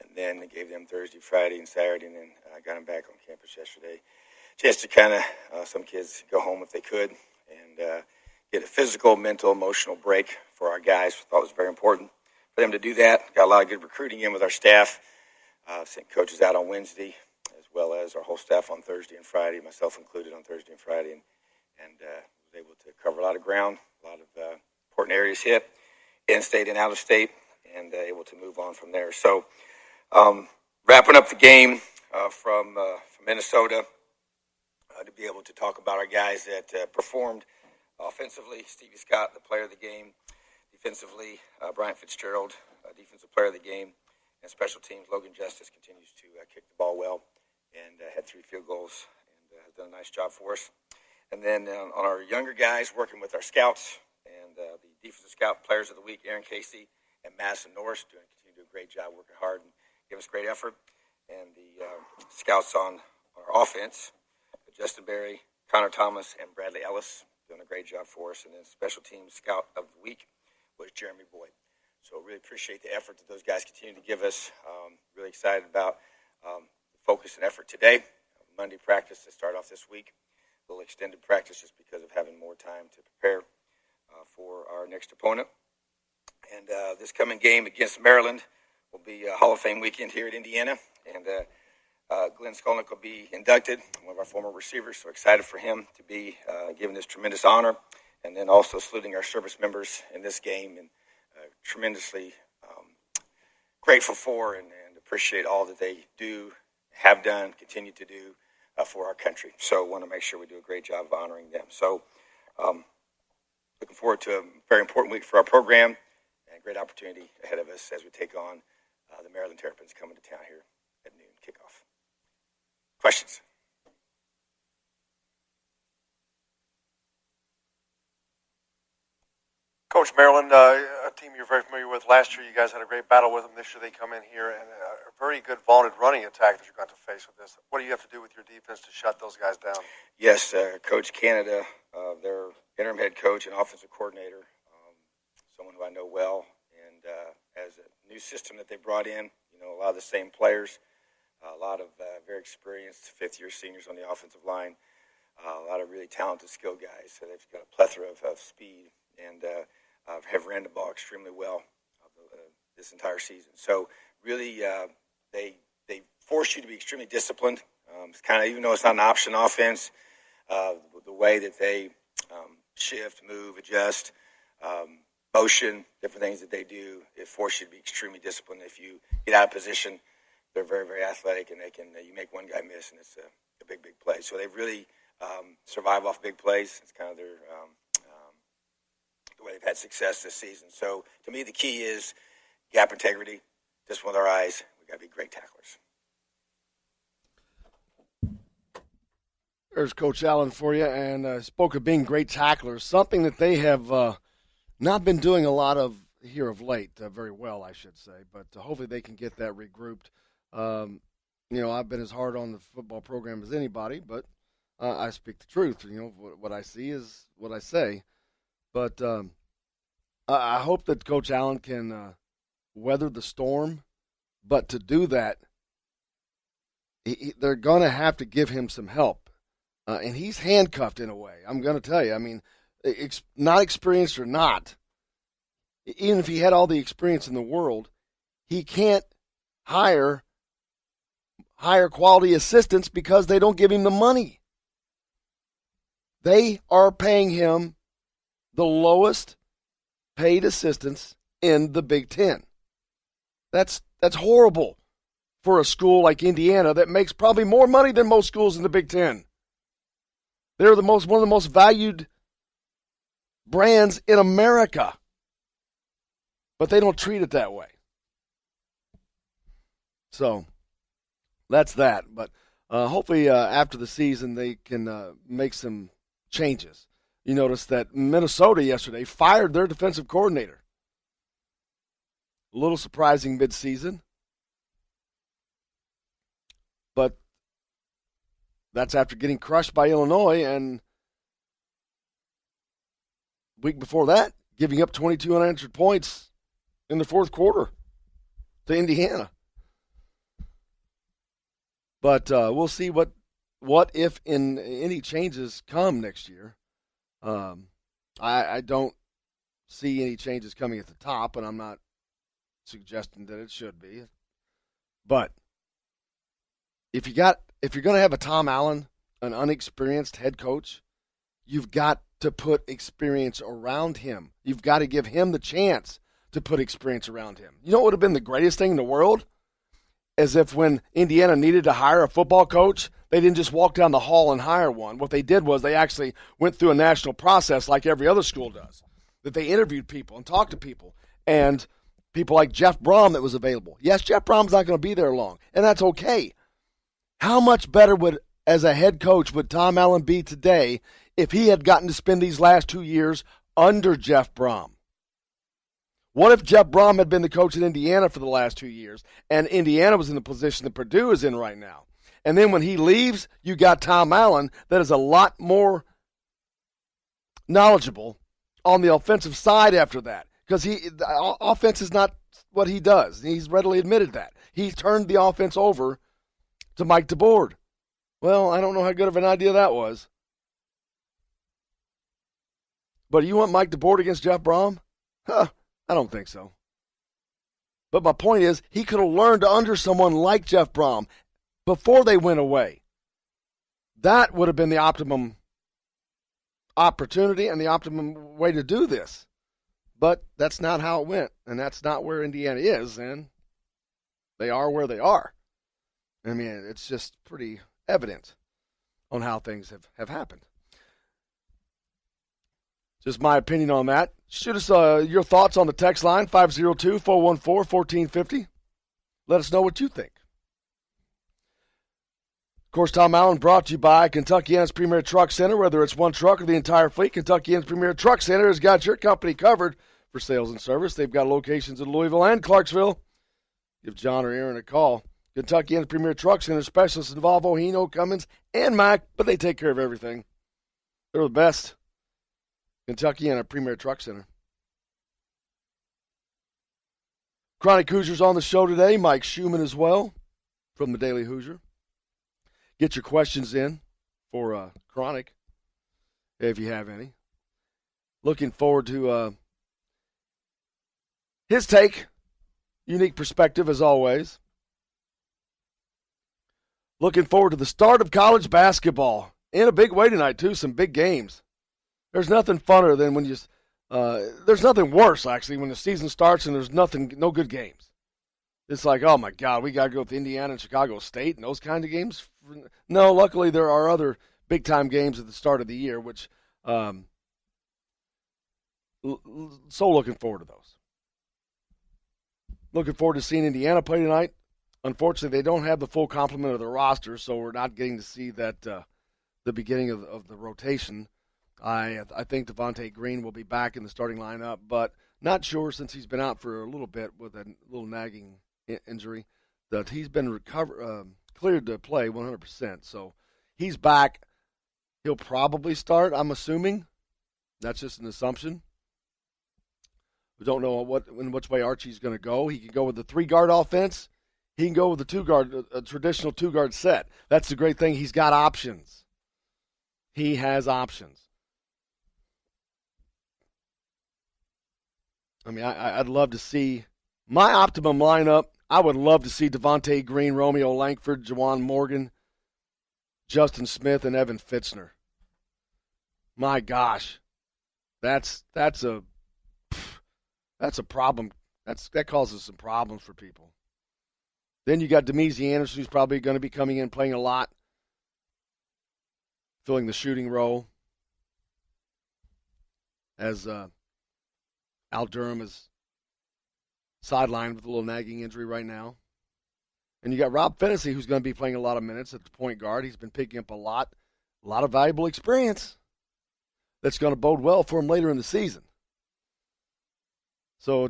Speaker 13: And then I gave them Thursday, Friday, and Saturday, and then I got them back on campus yesterday. Just to kind of, some kids go home if they could, and get a physical, mental, emotional break for our guys. I thought it was very important for them to do that. Got a lot of good recruiting in with our staff. Sent coaches out on Wednesday, as well as our whole staff on Thursday and Friday, myself included on Thursday and Friday, and was able to cover a lot of ground, a lot of important areas hit, in-state and out-of-state, and able to move on from there. So wrapping up the game from Minnesota, to be able to talk about our guys that performed offensively. Stevie Scott, the player of the game. Defensively, Brian Fitzgerald, defensive player of the game. And special teams, Logan Justice continues to kick the ball well and had 3 field goals and has done a nice job for us. And then on our younger guys, working with our scouts and the defensive scout players of the week, Aaron Casey and Madison Norris, continue to do a great job, working hard and give us great effort. And the scouts on our offense, Justin Berry, Connor Thomas, and Bradley Ellis doing a great job for us. And then special teams scout of the week was Jeremy Boyd. So really appreciate the effort that those guys continue to give us. Really excited about the focus and effort today. Monday practice to start off this week. A little extended practice just because of having more time to prepare for our next opponent. And this coming game against Maryland will be a Hall of Fame weekend here at Indiana. And Glenn Skolnick will be inducted, one of our former receivers. So excited for him to be given this tremendous honor. And then also saluting our service members in this game. And tremendously grateful for and appreciate all that they do, have done, continue to do for our country. So want to make sure we do a great job of honoring them. So looking forward to a very important week for our program and a great opportunity ahead of us as we take on the Maryland Terrapins coming to town here at noon kickoff. Questions?
Speaker 14: Coach, Maryland, a team you're very familiar with. Last year, you guys had a great battle with them. This year, they come in here and a very good vaunted running attack that you're going to face with this. What do you have to do with your defense to shut those guys down?
Speaker 13: Yes, Coach Canada, their interim head coach and offensive coordinator, someone who I know well, and as a new system that they brought in, a lot of the same players, a lot of very experienced fifth-year seniors on the offensive line, a lot of really talented, skilled guys. So they've got a plethora of speed and have ran the ball extremely well this entire season. So really, they force you to be extremely disciplined. It's kind of, even though it's not an option offense, the way that they shift, move, adjust, motion, different things that they do, it forces you to be extremely disciplined. If you get out of position, they're very, very athletic, and they can you make one guy miss, and it's a big, big play. So they really survive off big plays. It's kind of their the way they've had success this season. So to me, the key is gap integrity, just with our eyes. We've got to be great tacklers.
Speaker 1: There's Coach Allen for you, and spoke of being great tacklers, something that they have not been doing a lot of here of late, very well, I should say, but hopefully they can get that regrouped. I've been as hard on the football program as anybody, but I speak the truth. What I see is what I say. But I hope that Coach Allen can weather the storm. But to do that, they're going to have to give him some help. And he's handcuffed in a way. I'm going to tell you. I mean, not experienced or not, even if he had all the experience in the world, he can't hire higher quality assistants because they don't give him the money. They are paying him the lowest paid assistants in the Big Ten. That's horrible for a school like Indiana that makes probably more money than most schools in the Big Ten. They're one of the most valued brands in America. But they don't treat it that way. So that's that. But hopefully after the season they can make some changes. You notice that Minnesota yesterday fired their defensive coordinator. A little surprising midseason. But that's after getting crushed by Illinois, and week before that, giving up 22 unanswered points in the fourth quarter to Indiana. But we'll see what if any changes come next year. I don't see any changes coming at the top, and I'm not suggesting that it should be. But if you're going to have a Tom Allen, an unexperienced head coach, you've got to put experience around him. You've got to give him the chance to put experience around him. You know what would have been the greatest thing in the world? As if when Indiana needed to hire a football coach, they didn't just walk down the hall and hire one. What they did was they actually went through a national process like every other school does, that they interviewed people and talked to people, and people like Jeff Brom that was available. Yes, Jeff Brom's not going to be there long, and that's okay. How much better as a head coach would Tom Allen be today if he had gotten to spend these last 2 years under Jeff Brom? What if Jeff Brom had been the coach at Indiana for the last 2 years, and Indiana was in the position that Purdue is in right now? And then when he leaves, you got Tom Allen that is a lot more knowledgeable on the offensive side after that, because the offense is not what he does. He's readily admitted that. He turned the offense over to Mike DeBoard. Well, I don't know how good of an idea that was. But you want Mike DeBoard against Jeff Brom? I don't think so. But my point is, he could have learned under someone like Jeff Brom before they went away. That would have been the optimum opportunity and the optimum way to do this. But that's not how it went, and that's not where Indiana is, and they are where they are. I mean, it's just pretty evident on how things have happened. Just my opinion on that. Shoot us your thoughts on the text line, 502-414-1450. Let us know what you think. Of course, Tom Allen brought to you by Kentuckiana's Premier Truck Center. Whether it's one truck or the entire fleet, Kentuckiana's Premier Truck Center has got your company covered for sales and service. They've got locations in Louisville and Clarksville. Give John or Aaron a call. Kentuckiana's Premier Truck Center, specialists in Volvo, Hino, Cummins, and Mack, but they take care of everything. They're the best. Kentuckiana Premier Truck Center. Chronic Hoosier's on the show today. Mike Schumann as well from the Daily Hoosier. Get your questions in for Chronic, if you have any. Looking forward to his take. Unique perspective, as always. Looking forward to the start of college basketball. In a big way tonight, too. Some big games. There's nothing funner than when there's nothing worse, actually, when the season starts and there's no good games. It's like, oh, my God, we got to go with Indiana and Chicago State and those kind of games. No, luckily there are other big-time games at the start of the year, which so looking forward to those. Looking forward to seeing Indiana play tonight. Unfortunately, they don't have the full complement of the roster, so we're not getting to see that the beginning of the rotation. I think Devontae Green will be back in the starting lineup, but not sure since he's been out for a little bit with a little nagging injury that he's been cleared to play 100%. So he's back. He'll probably start, I'm assuming. That's just an assumption. We don't know in which way Archie's going to go. He can go with the three-guard offense. He can go with the two-guard, a traditional two-guard set. That's the great thing. He's got options. He has options. I mean, I'd love to see my optimum lineup. I would love to see Devontae Green, Romeo Langford, Juwan Morgan, Justin Smith, and Evan Fitzner. My gosh, that's a problem. That causes some problems for people. Then you got Demezy Anderson, who's probably going to be coming in playing a lot, filling the shooting role as Al Durham is sidelined with a little nagging injury right now. And you got Rob Fennessy, who's going to be playing a lot of minutes at the point guard. He's been picking up a lot of valuable experience that's going to bode well for him later in the season. So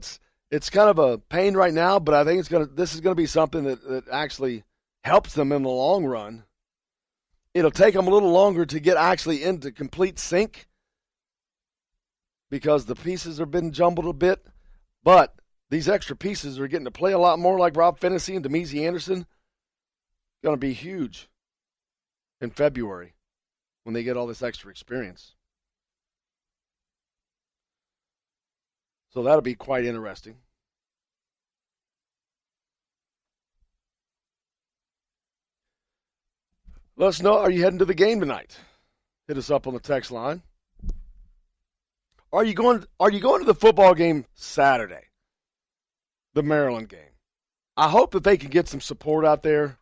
Speaker 1: it's kind of a pain right now, but I think this is going to be something that actually helps them in the long run. It'll take them a little longer to get actually into complete sync because the pieces have been jumbled a bit, but these extra pieces are getting to play a lot more like Rob Fennessy and Demezy Anderson. Going to be huge in February when they get all this extra experience. So that'll be quite interesting. Let us know, are you heading to the game tonight? Hit us up on the text line. Are you going to the football game Saturday? The Maryland game. I hope that they can get some support out there.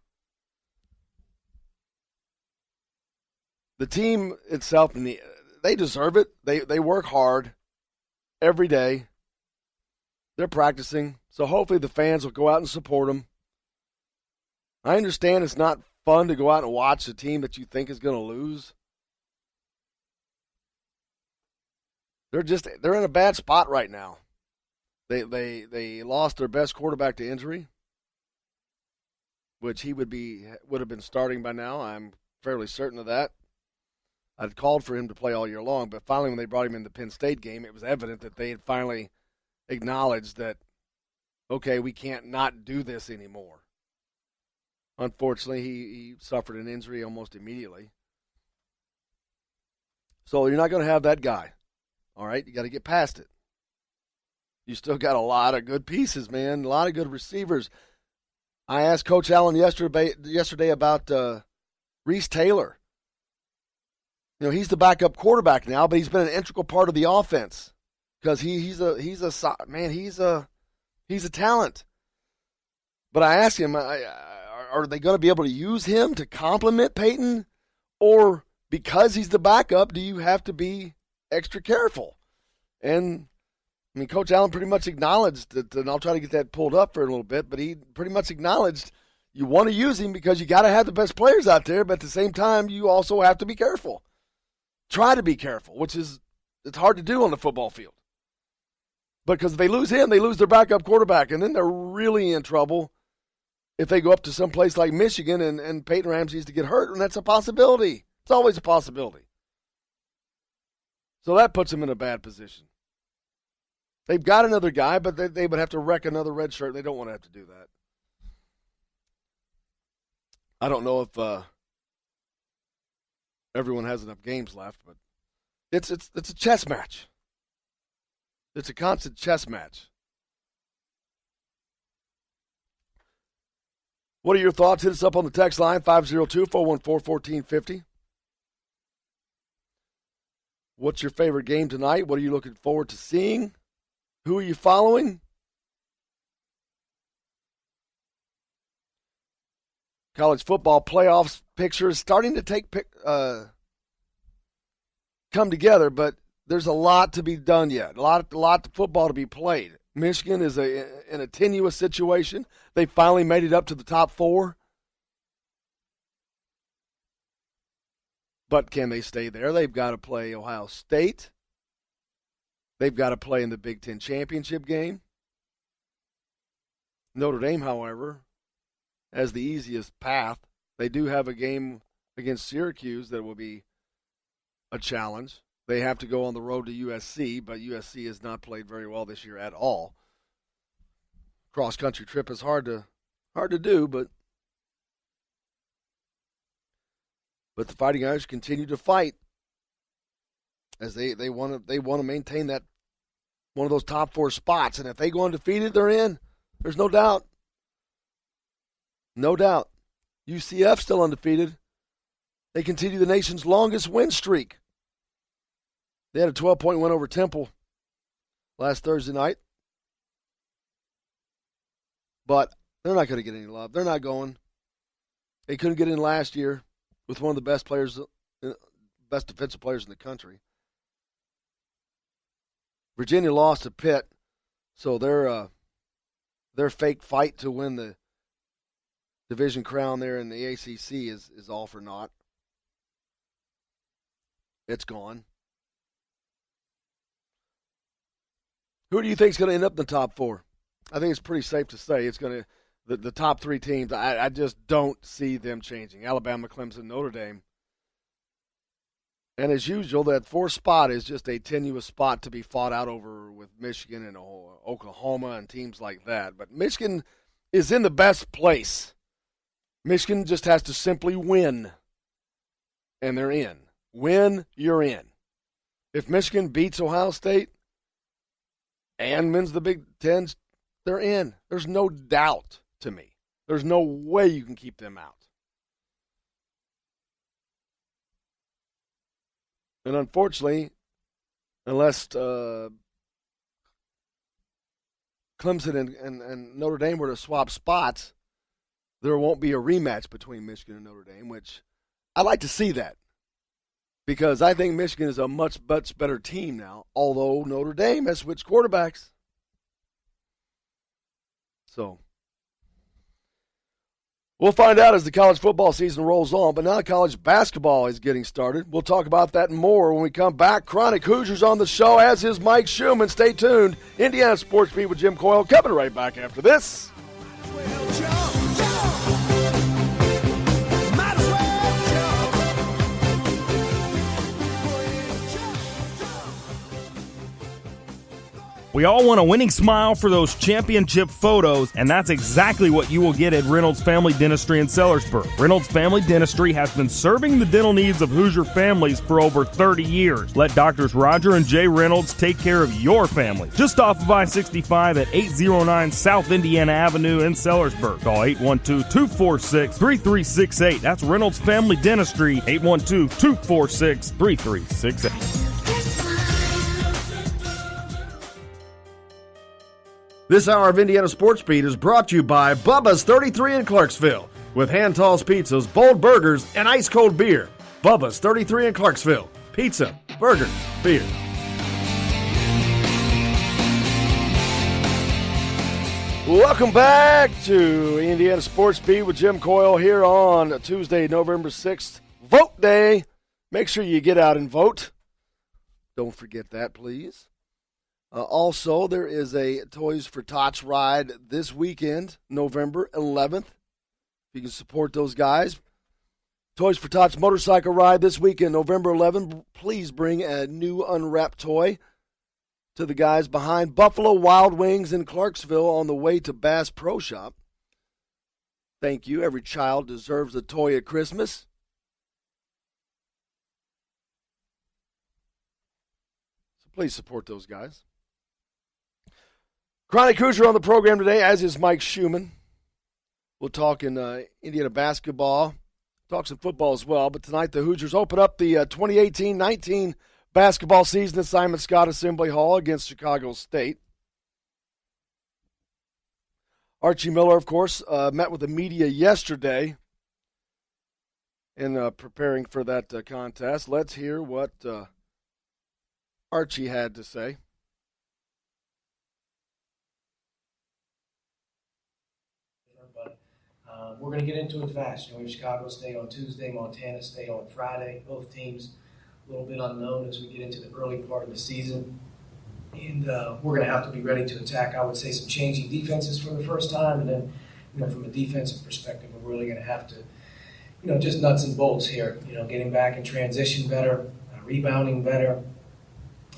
Speaker 1: The team itself, they deserve it. They work hard every day. They're practicing, so hopefully the fans will go out and support them. I understand it's not fun to go out and watch a team that you think is going to lose. They're in a bad spot right now. They lost their best quarterback to injury which he would have been starting by now. I'm fairly certain of that. I'd called for him to play all year long, but finally when they brought him in the Penn State game, it was evident that they had finally acknowledged that, okay, we can't not do this anymore. Unfortunately, he suffered an injury almost immediately. So you're not going to have that guy. All right, you got to get past it. You still got a lot of good pieces, man, a lot of good receivers. I asked Coach Allen yesterday about Reese Taylor. You know, he's the backup quarterback now, but he's been an integral part of the offense because he's a talent. But I asked him, are they going to be able to use him to complement Peyton, or because he's the backup, do you have to be extra careful? And I mean, Coach Allen pretty much acknowledged that, and I'll try to get that pulled up for a little bit, but he pretty much acknowledged you want to use him because you got to have the best players out there, but at the same time, you also have to be careful. Try to be careful, which is it's hard to do on the football field. Because if they lose him, they lose their backup quarterback, and then they're really in trouble if they go up to some place like Michigan and Peyton Ramsey's to get hurt, and that's a possibility. It's always a possibility. So that puts them in a bad position. They've got another guy, but they would have to wreck another red shirt. They don't want to have to do that. I don't know if everyone has enough games left, but it's a chess match. It's a constant chess match. What are your thoughts? Hit us up on the text line, 502-414-1450. What's your favorite game tonight? What are you looking forward to seeing? Who are you following? College football playoffs picture is starting to come together, but there's a lot to be done yet. A lot of football to be played. Michigan is in a tenuous situation. They finally made it up to the top 4. But can they stay there? They've got to play Ohio State. They've got to play in the Big Ten championship game. Notre Dame, however, has the easiest path. They do have a game against Syracuse that will be a challenge. They have to go on the road to USC, but USC has not played very well this year at all. Cross-country trip is hard to do, but the Fighting Irish continue to fight as they want to maintain that one of those top 4 spots, and if they go undefeated, they're in. There's no doubt. No doubt. UCF still undefeated. They continue the nation's longest win streak. They had a 12-point win over Temple last Thursday night. But they're not going to get any love. They're not going. They couldn't get in last year with one of the best defensive players in the country. Virginia lost to Pitt, so their fake fight to win the division crown there in the ACC is all for naught. It's gone. Who do you think is going to end up in the top 4? I think it's pretty safe to say it's going to the top 3 teams. I just don't see them changing. Alabama, Clemson, Notre Dame. And as usual, that 4th spot is just a tenuous spot to be fought out over with Michigan and Oklahoma and teams like that. But Michigan is in the best place. Michigan just has to simply win, and they're in. Win, you're in. If Michigan beats Ohio State and wins the Big Ten, they're in. There's no doubt to me. There's no way you can keep them out. And unfortunately, unless Clemson and Notre Dame were to swap spots, there won't be a rematch between Michigan and Notre Dame, which I'd like to see that. Because I think Michigan is a much better team now, although Notre Dame has switched quarterbacks. So we'll find out as the college football season rolls on, but now college basketball is getting started. We'll talk about that and more when we come back. Chronic Hoosiers on the show, as is Mike Schumann. Stay tuned. Indiana Sports Beat with Jim Coyle coming right back after this.
Speaker 12: Well, jump, jump.
Speaker 15: We all want a winning smile for those championship photos, and that's exactly what you will get at Reynolds Family Dentistry in Sellersburg. Reynolds Family Dentistry has been serving the dental needs of Hoosier families for over 30 years. Let Doctors Roger and Jay Reynolds take care of your family. Just off of I-65 at 809 South Indiana Avenue in Sellersburg. Call 812-246-3368. That's Reynolds Family Dentistry, 812-246-3368.
Speaker 1: This hour of Indiana Sports Beat is brought to you by Bubba's 33 in Clarksville, with hand-tossed pizzas, bold burgers, and ice-cold beer. Bubba's 33 in Clarksville. Pizza, burgers, beer. Welcome back to Indiana Sports Beat with Jim Coyle here on Tuesday, November 6th, Vote Day. Make sure you get out and vote. Don't forget that, please. Also, there is a Toys for Tots ride this weekend, November 11th. If you can support those guys. Toys for Tots motorcycle ride this weekend, November 11th. Please bring a new unwrapped toy to the guys behind Buffalo Wild Wings in Clarksville on the way to Bass Pro Shop. Thank you. Every child deserves a toy at Christmas. So please support those guys. Chronic Hoosier on the program today, as is Mike Schumann. We'll talk in Indiana basketball, talk some football as well. But tonight the Hoosiers open up the 2018-19 basketball season at Simon Scott Assembly Hall against Chicago State. Archie Miller, of course, met with the media yesterday in preparing for that contest. Let's hear what Archie had to say.
Speaker 16: We're going to get into it fast. We have Chicago State on Tuesday, Montana State on Friday. Both teams a little bit unknown as we get into the early part of the season. And we're going to have to be ready to attack, I would say, some changing defenses for the first time. And then, from a defensive perspective, we're really going to have to, just nuts and bolts here. Getting back in transition better, rebounding better,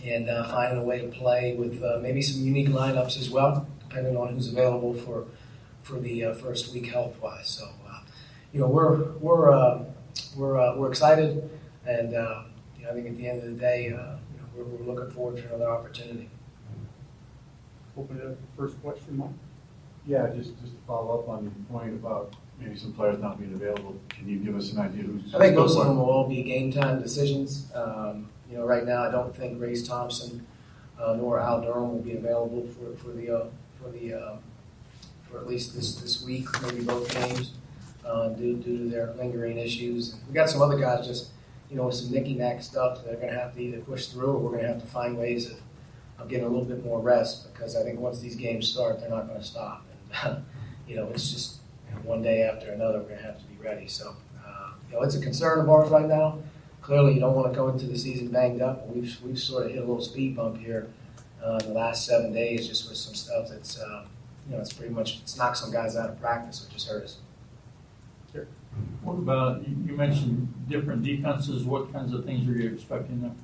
Speaker 16: and finding a way to play with maybe some unique lineups as well, depending on who's available for the first week health-wise. So, we're excited, and I think at the end of the day, we're looking forward to another opportunity.
Speaker 3: Open it up for first question, Mike.
Speaker 5: Yeah, just to follow up on your point about maybe some players not being available. Can you give us an idea who's?
Speaker 16: I think most of them will all be game time decisions. Right now, I don't think Grace Thompson nor Al Durham will be available for at least this week, maybe both games, due to their lingering issues. We got some other guys just, with some knicky-knack stuff that are going to have to either push through or we're going to have to find ways of getting a little bit more rest, because I think once these games start, they're not going to stop. And, it's just one day after another, we're going to have to be ready. So, it's a concern of ours right now. Clearly, you don't want to go into the season banged up. We've sort of hit a little speed bump here in the last 7 days, just with some stuff that's, it's pretty much, it's knocked some guys out of practice, which just hurt us.
Speaker 7: Sure. What about, you mentioned different defenses. What kinds of things are you expecting them?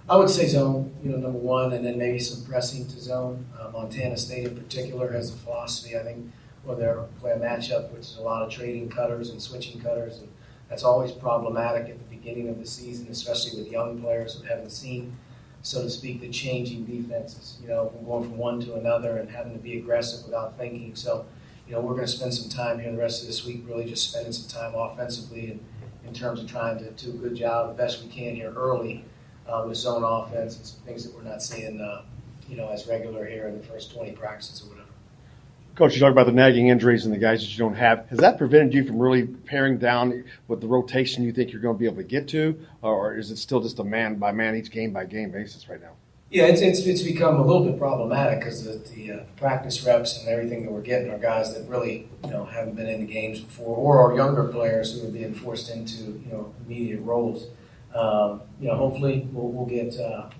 Speaker 16: I would say zone, number one, and then maybe some pressing to zone. Montana State in particular has a philosophy, I think, where they play a matchup, which is a lot of trading cutters and switching cutters, and that's always problematic at the beginning of the season, especially with young players who haven't seen, so to speak, the changing defenses, from going from one to another and having to be aggressive without thinking. So, we're going to spend some time here the rest of this week really just spending some time offensively in terms of trying to do a good job, the best we can here early with zone offense and some things that we're not seeing, as regular here in the first 20 practices or whatever.
Speaker 1: Coach, you talk about the nagging injuries and the guys that you don't have. Has that prevented you from really paring down with the rotation you think you're going to be able to get to, or is it still just a man-by-man, each game-by-game basis right now?
Speaker 16: Yeah, it's become a little bit problematic because the practice reps and everything that we're getting are guys that really haven't been in the games before, or are younger players who are being forced into immediate roles. Hopefully we'll get a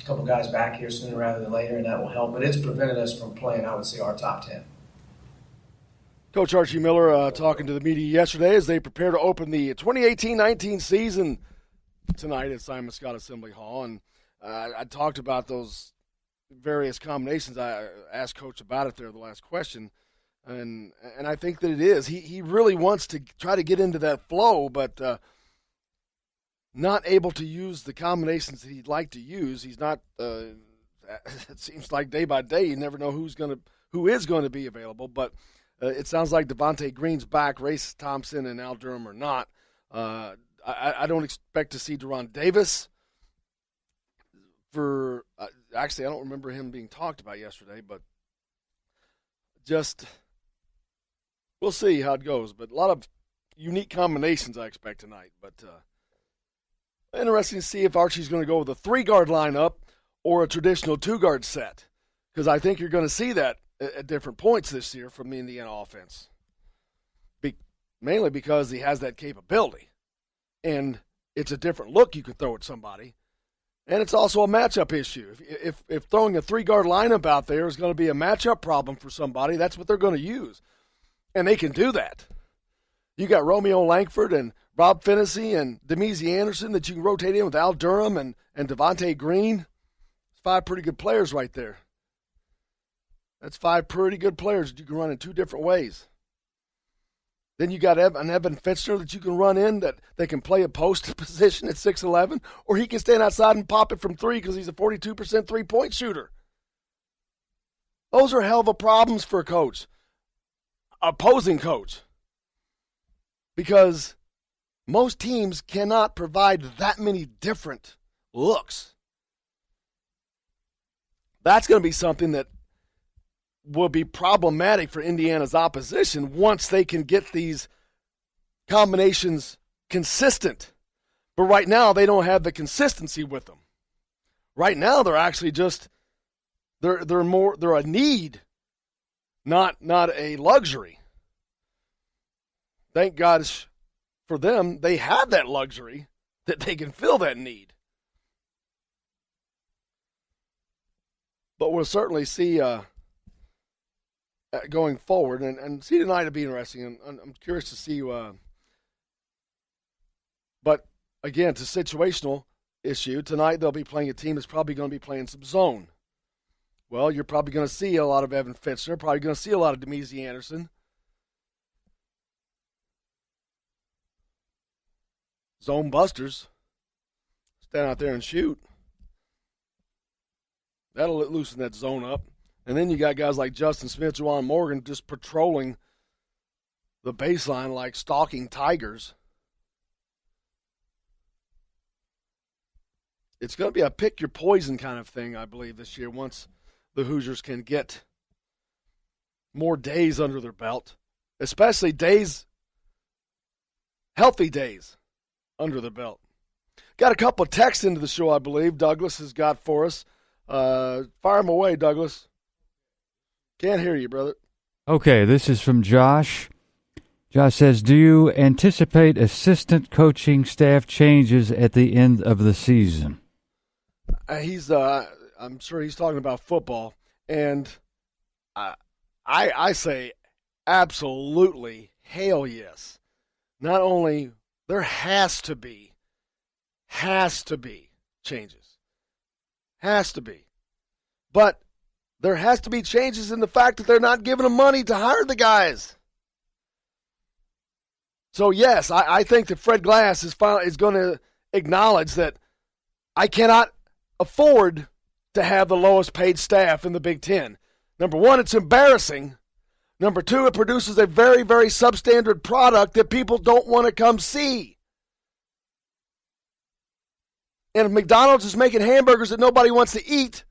Speaker 16: couple guys back here sooner rather than later, and that will help. But it's prevented us from playing, I would say, our top 10.
Speaker 1: Coach Archie Miller talking to the media yesterday as they prepare to open the 2018-19 season tonight at Simon Scott Assembly Hall. And I talked about those various combinations. I asked Coach about it there the last question, and I think that it is. He really wants to try to get into that flow, but not able to use the combinations that he'd like to use. He's not. It seems like day by day you never know who is going to be available. But it sounds like Devontae Green's back. Race Thompson and Al Durham are not. I don't expect to see Deron Davis. Actually, I don't remember him being talked about yesterday, but just we'll see how it goes. But a lot of unique combinations I expect tonight. But interesting to see if Archie's going to go with a 3-guard lineup or a traditional 2-guard set, because I think you're going to see that at different points this year from the Indiana offense, mainly because he has that capability, and it's a different look you can throw at somebody. And it's also a matchup issue. If throwing a 3-guard lineup out there is going to be a matchup problem for somebody, that's what they're going to use. And they can do that. You got Romeo Langford and Rob Finney and Demezy Anderson that you can rotate in with Al Durham and Devontae Green. It's 5 pretty good players right there. That's 5 pretty good players that you can run in 2 different ways. Then you got an Evan Fitzner that you can run in that they can play a post position at 6'11", or he can stand outside and pop it from 3 because he's a 42% 3-point shooter. Those are hell of a problems for a coach, opposing coach, because most teams cannot provide that many different looks. That's going to be something that will be problematic for Indiana's opposition once they can get these combinations consistent. But right now, they don't have the consistency with them. Right now, they're actually just they're a need, not a luxury. Thank God for them, they have that luxury that they can fill that need. But we'll certainly see going forward, and see tonight will be interesting, and I'm curious to see. But again, it's a situational issue. Tonight they'll be playing a team that's probably going to be playing some zone. Well, you're probably going to see a lot of Evan Fitzner, probably going to see a lot of Demezy Anderson. Zone busters. Stand out there and shoot. That'll loosen that zone up. And then you got guys like Justin Smith, Juwan Morgan just patrolling the baseline like stalking tigers. It's going to be a pick your poison kind of thing, I believe, this year once the Hoosiers can get more days under their belt, especially healthy days under the belt. Got a couple of texts into the show, I believe, Douglas has got for us. Fire them away, Douglas. Can't hear you, brother.
Speaker 17: Okay, this is from Josh. Josh says, do you anticipate assistant coaching staff changes at the end of the season?
Speaker 1: I'm sure he's talking about football, and I say absolutely, hell yes. Not only, there has to be changes. Has to be. But there has to be changes in the fact that they're not giving them money to hire the guys. So, yes, I think that Fred Glass is going to acknowledge that I cannot afford to have the lowest paid staff in the Big Ten. Number one, it's embarrassing. Number two, it produces a very, very substandard product that people don't want to come see. And if McDonald's is making hamburgers that nobody wants to eat,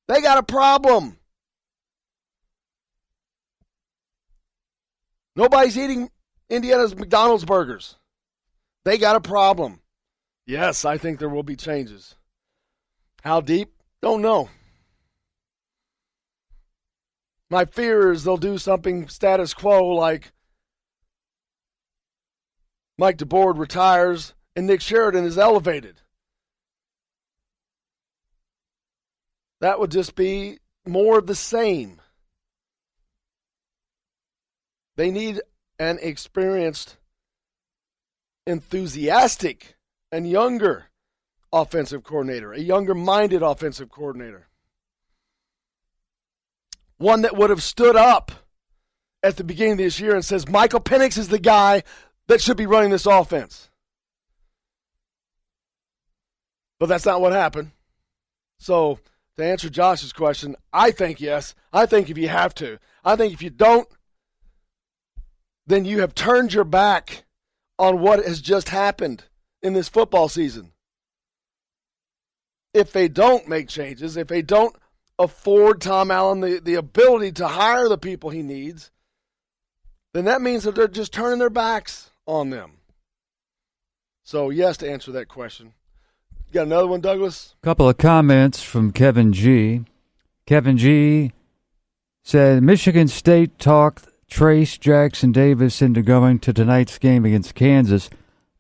Speaker 1: they got a problem. Nobody's eating Indiana's McDonald's burgers. They got a problem. Yes, I think there will be changes. How deep? Don't know. My fear is they'll do something status quo like Mike DeBoer retires and Nick Sheridan is elevated. That would just be more of the same. They need an experienced, enthusiastic, and younger offensive coordinator, a younger-minded offensive coordinator. one that would have stood up at the beginning of this year and says, Michael Penix is the guy that should be running this offense. But that's not what happened. So to answer Josh's question, I think yes. I think if you have to. I think if you don't, then you have turned your back on what has just happened in this football season. If they don't make changes, if they don't afford Tom Allen the ability to hire the people he needs, then that means that they're just turning their backs on them. So, yes, to answer that question. You got another one, Douglas?
Speaker 17: A couple of comments from Kevin G. Kevin G. said, Michigan State talked Trace Jackson Davis into going to tonight's game against Kansas.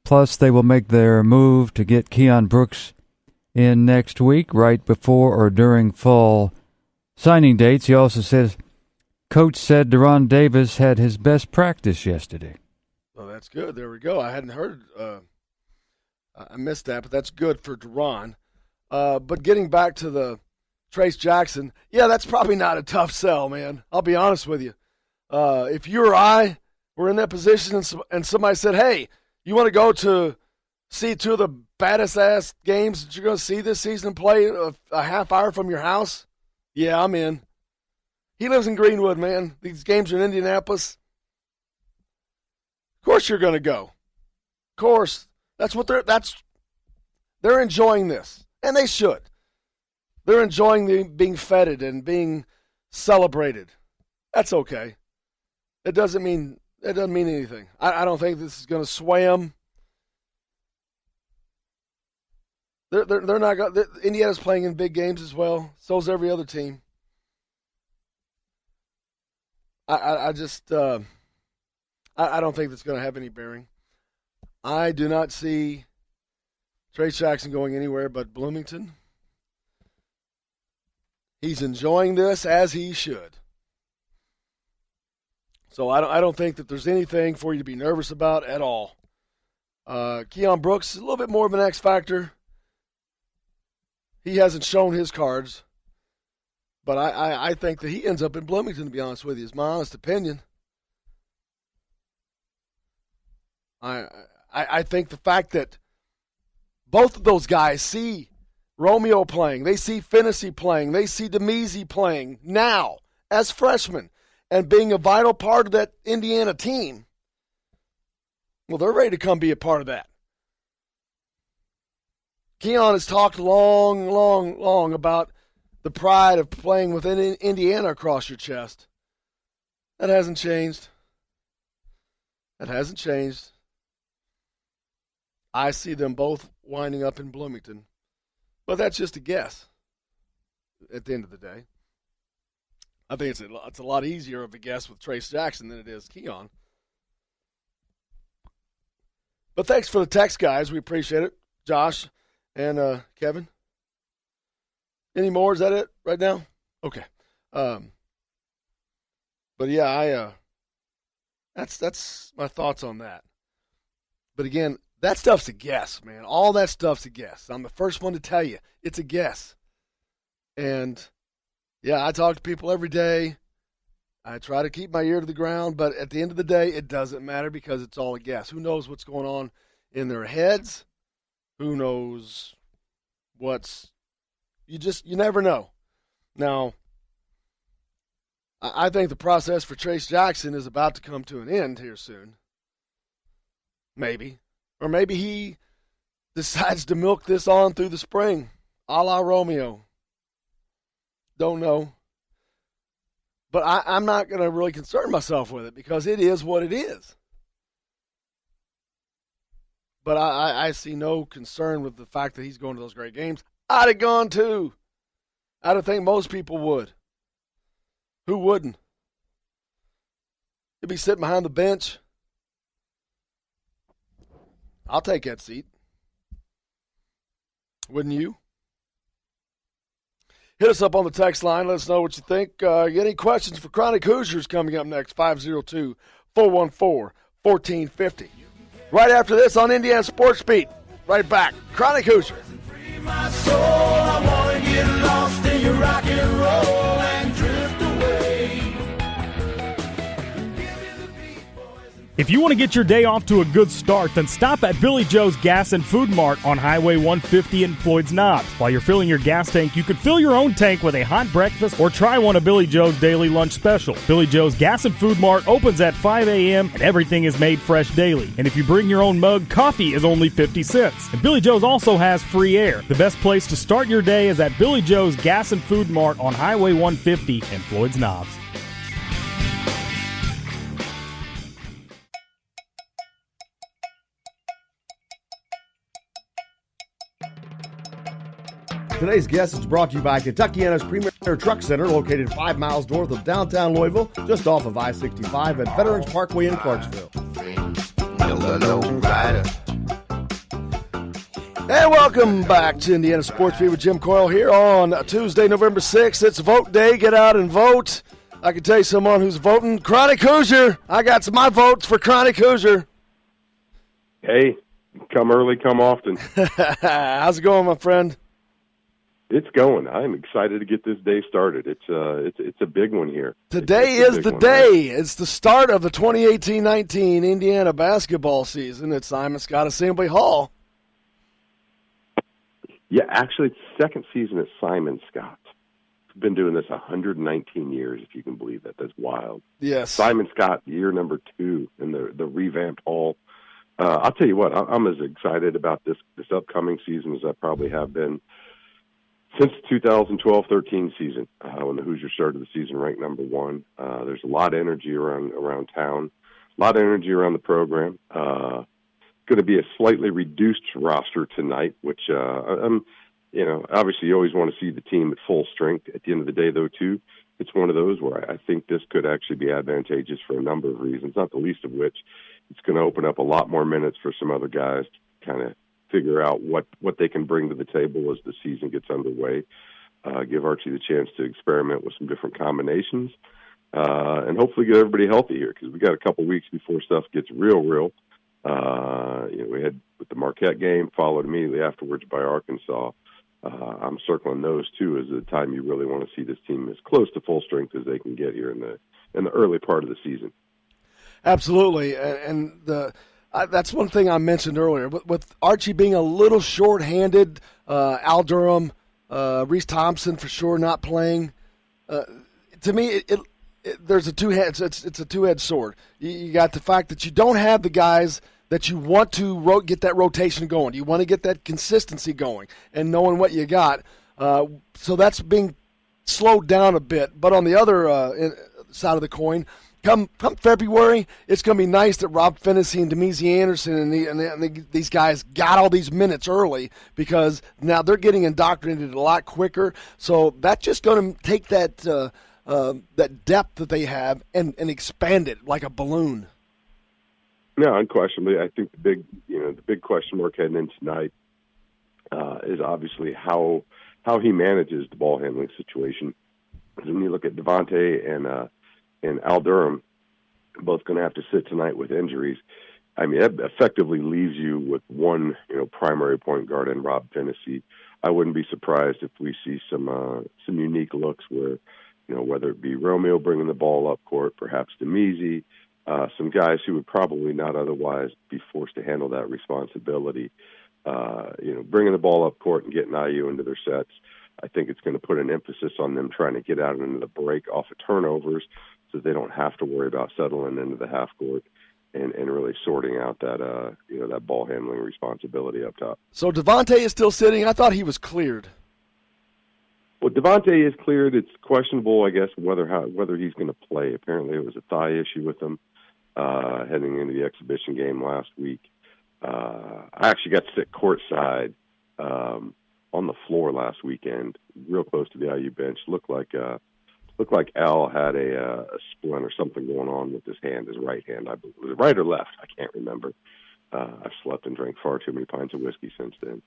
Speaker 17: Plus, they will make their move to get Keon Brooks in next week, right before or during fall signing dates. He also says, Coach said Deron Davis had his best practice yesterday.
Speaker 1: Well, that's good. There we go. I hadn't heard. I missed that, but that's good for Deron. But getting back to the Trace Jackson, yeah, that's probably not a tough sell, man. I'll be honest with you. If you or I were in that position and somebody said, hey, you want to go to see two of the baddest-ass games that you're going to see this season and play a half hour from your house? Yeah, I'm in. He lives in Greenwood, man. These games are in Indianapolis. Of course you're going to go. Of course. That's what they're enjoying this, and they should. They're enjoying being feted and being celebrated. That's okay. It doesn't mean anything. I don't think this is going to sway them. They're not going. Indiana's playing in big games as well. So's every other team. I don't think that's going to have any bearing. I do not see Trace Jackson going anywhere but Bloomington. He's enjoying this as he should. So I don't think that there's anything for you to be nervous about at all. Keon Brooks is a little bit more of an X factor. He hasn't shown his cards. But I think that he ends up in Bloomington, to be honest with you. It's my honest opinion. I think the fact that both of those guys see Romeo playing, they see Finney playing, they see Demezi playing now as freshmen and being a vital part of that Indiana team, well, they're ready to come be a part of that. Keon has talked long about the pride of playing within Indiana across your chest. That hasn't changed. I see them both winding up in Bloomington. But that's just a guess at the end of the day. I think it's a lot easier of a guess with Trace Jackson than it is Keon. But thanks for the text, guys. We appreciate it. Josh and Kevin. Any more? Is that it right now? Okay. But yeah, that's my thoughts on that. But again, that stuff's a guess, man. All that stuff's a guess. I'm the first one to tell you it's a guess. And yeah, I talk to people every day. I try to keep my ear to the ground, but at the end of the day, it doesn't matter because it's all a guess. Who knows what's going on in their heads? Who knows you never know. Now, I think the process for Trace Jackson is about to come to an end here soon. Maybe. Or maybe he decides to milk this on through the spring, a la Romeo. Don't know. But I'm not going to really concern myself with it because it is what it is. But I see no concern with the fact that he's going to those great games. I'd have gone too. I don't think most people would. Who wouldn't? You'd be sitting behind the bench. I'll take that seat. Wouldn't you? Hit us up on the text line. Let us know what you think. Any questions for Chronic Hoosiers coming up next? 502-414-1450. Right after this on Indiana Sports Beat. Right back. Chronic Hoosier.
Speaker 12: My soul, I wanna get lost in your rock and roll and drift away.
Speaker 15: If you want to get your day off to a good start, then stop at Billy Joe's Gas and Food Mart on Highway 150 in Floyd's Knobs. While you're filling your gas tank, you could fill your own tank with a hot breakfast or try one of Billy Joe's daily lunch special. Billy Joe's Gas and Food Mart opens at 5 a.m. and everything is made fresh daily. And if you bring your own mug, coffee is only 50 cents. And Billy Joe's also has free air. The best place to start your day is at Billy Joe's Gas and Food Mart on Highway 150 in Floyd's Knobs.
Speaker 1: Today's guest is brought to you by Kentuckiana's Premier Truck Center, located 5 miles north of downtown Louisville, just off of I-65 at Veterans Parkway in Clarksville. And welcome back to Indiana Sports Beat with Jim Coyle here on Tuesday, November 6th. It's vote day. Get out and vote. I can tell you someone who's voting. Chronic Hoosier. I got my votes for Chronic Hoosier.
Speaker 18: Hey, come early, come often.
Speaker 1: How's it going, my friend?
Speaker 18: It's going. I'm excited to get this day started. It's a big one here.
Speaker 1: Today is the day. It's the start of the 2018-19 Indiana basketball season at Simon Scott Assembly Hall.
Speaker 18: Yeah, actually, it's the second season at Simon Scott. We've been doing this 119 years, if you can believe that. That's wild.
Speaker 1: Yes.
Speaker 18: Simon Scott, year number 2 in the revamped hall. I'll tell you what, I'm as excited about this upcoming season as I probably have been since the 2012-13 season, when the Hoosiers started the season ranked number 1. There's a lot of energy around town, a lot of energy around the program. Going to be a slightly reduced roster tonight, which obviously you always want to see the team at full strength. At the end of the day, though, too, it's one of those where I think this could actually be advantageous for a number of reasons, not the least of which it's going to open up a lot more minutes for some other guys to kind of figure out what they can bring to the table as the season gets underway. Give Archie the chance to experiment with some different combinations, and hopefully get everybody healthy here, because we got a couple weeks before stuff gets real. We had with the Marquette game, followed immediately afterwards by Arkansas. I'm circling those two as the time you really want to see this team as close to full strength as they can get here in the early part of the season.
Speaker 1: Absolutely, and that's one thing I mentioned earlier. With Archie being a little short-handed, Al Durham, Reese Thompson for sure not playing. To me, there's a two-head. It's a two-edged sword. You got the fact that you don't have the guys that you want to get that rotation going. You want to get that consistency going, and knowing what you got. So that's being slowed down a bit. But on the other side of the coin, Come February, it's going to be nice that Rob Fennessy and Demezy Anderson and these guys got all these minutes early, because now they're getting indoctrinated a lot quicker. So that's just going to take that depth that they have and expand it like a balloon.
Speaker 18: No, unquestionably, I think the big question mark heading in tonight is obviously how he manages the ball handling situation. Because when you look at Devontae and Al Durham, both going to have to sit tonight with injuries. I mean, that effectively leaves you with one, primary point guard in Rob Fennessy. I wouldn't be surprised if we see some unique looks where, whether it be Romeo bringing the ball up court, perhaps Demezy, some guys who would probably not otherwise be forced to handle that responsibility. Bringing the ball up court and getting IU into their sets. I think it's going to put an emphasis on them trying to get out into the break off of turnovers, so they don't have to worry about settling into the half court and really sorting out that that ball handling responsibility up top.
Speaker 1: So Devontae is still sitting. I thought he was cleared.
Speaker 18: Well, Devontae is cleared. It's questionable, I guess, whether he's going to play. Apparently, it was a thigh issue with him heading into the exhibition game last week. I actually got to sit courtside on the floor last weekend, real close to the IU bench. Looked like Al had a splint or something going on with his hand, his right hand. I believe. Was it right or left? I can't remember. I've slept and drank far too many pints of whiskey since then.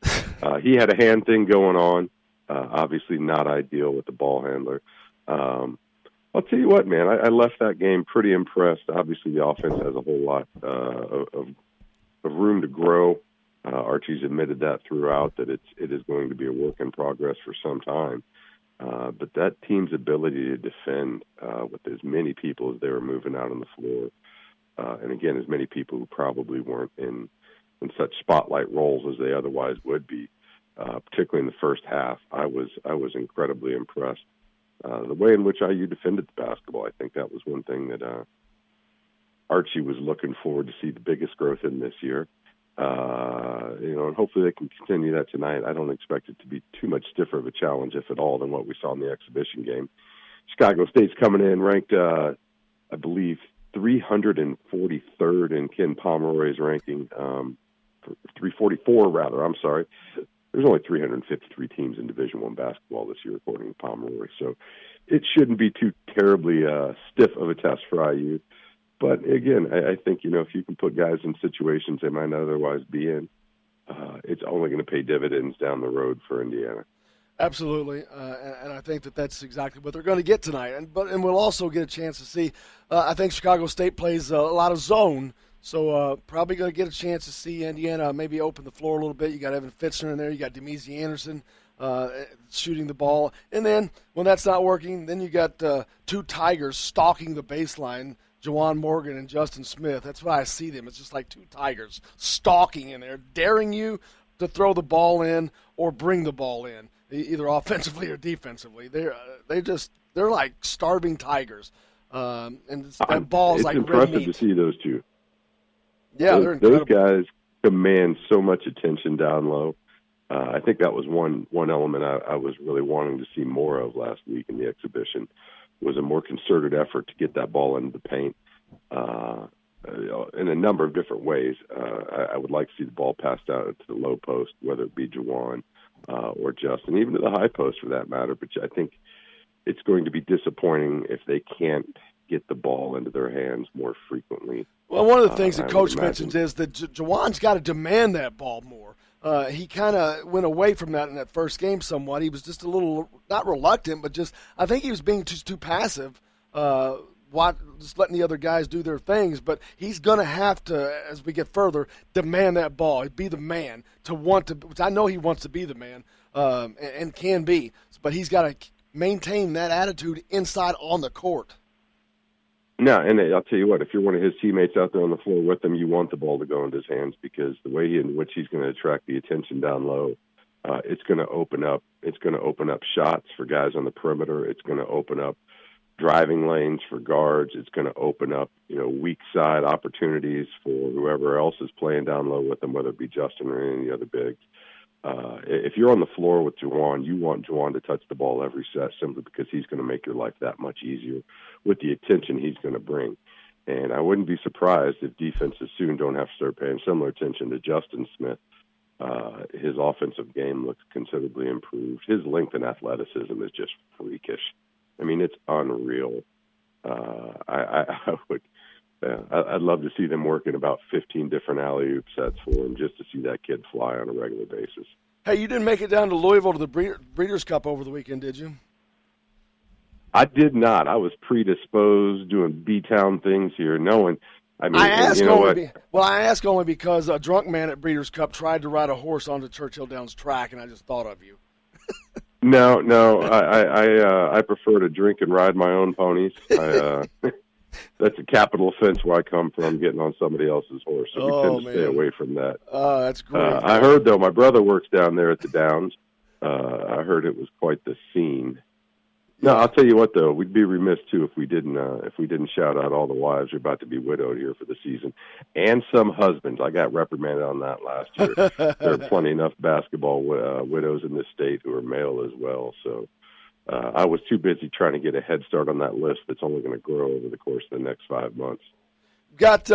Speaker 18: He had a hand thing going on. Obviously not ideal with the ball handler. I'll tell you what, man, I left that game pretty impressed. Obviously the offense has a whole lot of room to grow. Archie's admitted that throughout, that it is going to be a work in progress for some time. But that team's ability to defend with as many people as they were moving out on the floor and again, as many people who probably weren't in such spotlight roles as they otherwise would be, particularly in the first half. I was incredibly impressed. The way in which IU defended the basketball, I think that was one thing that Archie was looking forward to see the biggest growth in this year. And hopefully they can continue that tonight. I don't expect it to be too much stiffer of a challenge, if at all, than what we saw in the exhibition game. Chicago State's coming in ranked, I believe, 343rd in Ken Pomeroy's ranking, 344 rather. I'm sorry. There's only 353 teams in Division I basketball this year, according to Pomeroy. So it shouldn't be too terribly stiff of a test for IU. But again, I think, if you can put guys in situations they might not otherwise be in, it's only going to pay dividends down the road for Indiana.
Speaker 1: Absolutely, and I think that's exactly what they're going to get tonight. And we'll also get a chance to see. I think Chicago State plays a lot of zone, so probably going to get a chance to see Indiana maybe open the floor a little bit. You got Evan Fitzner in there. You got Demezy Anderson shooting the ball, and then when that's not working, then you got two Tigers stalking the baseline. Juwan Morgan and Justin Smith. That's why I see them. It's just like two Tigers stalking in there, daring you to throw the ball in or bring the ball in, either offensively or defensively. They're like starving tigers, and that ball's like red meat.
Speaker 18: It's impressive to see those two.
Speaker 1: Yeah, they're incredible.
Speaker 18: Those guys command so much attention down low. I think that was one element I was really wanting to see more of last week in the exhibition. Was a more concerted effort to get that ball into the paint in a number of different ways. I would like to see the ball passed out to the low post, whether it be Juwan or Justin, even to the high post for that matter. But I think it's going to be disappointing if they can't get the ball into their hands more frequently.
Speaker 1: Well, one of the things that Coach mentions is that Juwan's got to demand that ball more. He kind of went away from that in that first game somewhat. He was just a little, not reluctant, but just I think he was being just too passive, just letting the other guys do their things. But he's going to have to, as we get further, demand that ball, be the man, which I know he wants to be the man and can be. But he's got to maintain that attitude inside on the court.
Speaker 18: No, and I'll tell you what, if you're one of his teammates out there on the floor with him, you want the ball to go into his hands because the way in which he's going to attract the attention down low, it's going to open up shots for guys on the perimeter. It's going to open up driving lanes for guards. It's going to open up, weak side opportunities for whoever else is playing down low with them, whether it be Justin or any of the other bigs. If you're on the floor with Juwan, you want Juwan to touch the ball every set simply because he's going to make your life that much easier with the attention he's going to bring. And I wouldn't be surprised if defenses soon don't have to start paying similar attention to Justin Smith. His offensive game looks considerably improved. His length and athleticism is just freakish. I mean, it's unreal. I'd love to see them working about 15 different alley-oop sets for him just to see that kid fly on a regular basis.
Speaker 1: Hey, you didn't make it down to Louisville to the Breeders' Cup over the weekend, did you?
Speaker 18: I did not. I was predisposed doing B-Town things here, knowing.
Speaker 1: I ask only because a drunk man at Breeders' Cup tried to ride a horse onto Churchill Downs track, and I just thought of you.
Speaker 18: No, I prefer to drink and ride my own ponies. That's a capital offense where I come from, getting on somebody else's horse. So we tend to stay away from that.
Speaker 1: Oh, that's great.
Speaker 18: I heard, though, my brother works down there at the Downs. I heard it was quite the scene. No, I'll tell you what, though, we'd be remiss too if we didn't shout out all the wives who are about to be widowed here for the season, and some husbands. I got reprimanded on that last year. There are plenty enough basketball widows in this state who are male as well. So I was too busy trying to get a head start on that list that's only going to grow over the course of the next 5 months.
Speaker 1: Got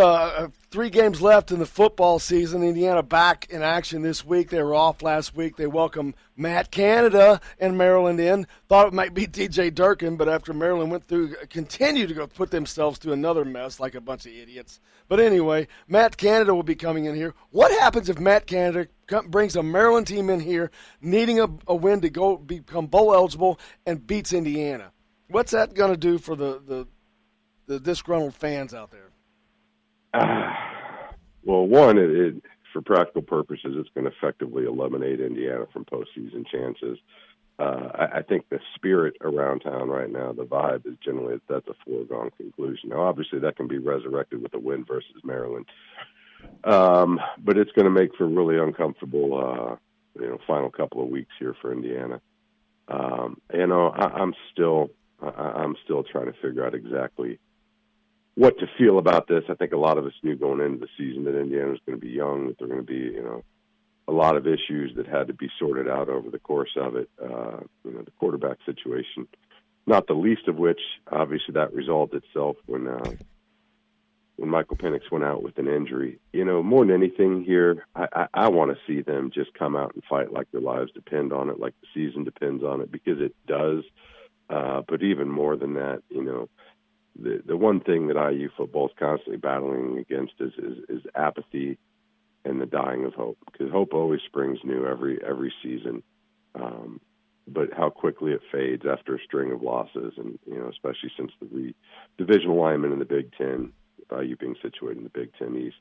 Speaker 1: 3 games left in the football season. Indiana back in action this week. They were off last week. They welcomed Matt Canada and Maryland in. Thought it might be DJ Durkin, but after Maryland went through, continued to go put themselves through another mess like a bunch of idiots. But anyway, Matt Canada will be coming in here. What happens if Matt Canada brings a Maryland team in here, needing a win to go become bowl eligible, and beats Indiana? What's that going to do for the disgruntled fans out there?
Speaker 18: Well, one, for practical purposes, it's going to effectively eliminate Indiana from postseason chances. I think the spirit around town right now, the vibe is generally that's a foregone conclusion. Now, obviously, that can be resurrected with a win versus Maryland, but it's going to make for really uncomfortable, final couple of weeks here for Indiana. I'm still trying to figure out exactly what to feel about this. I think a lot of us knew going into the season that Indiana was going to be young, that there were going to be, a lot of issues that had to be sorted out over the course of it. The quarterback situation, not the least of which, obviously, that resolved itself when Michael Penix went out with an injury. More than anything here, I want to see them just come out and fight like their lives depend on it, like the season depends on it, because it does. But even more than that, the one thing that IU football is constantly battling against is apathy and the dying of hope, because hope always springs new every season. But how quickly it fades after a string of losses, and especially since the division alignment in the Big Ten, IU being situated in the Big Ten East,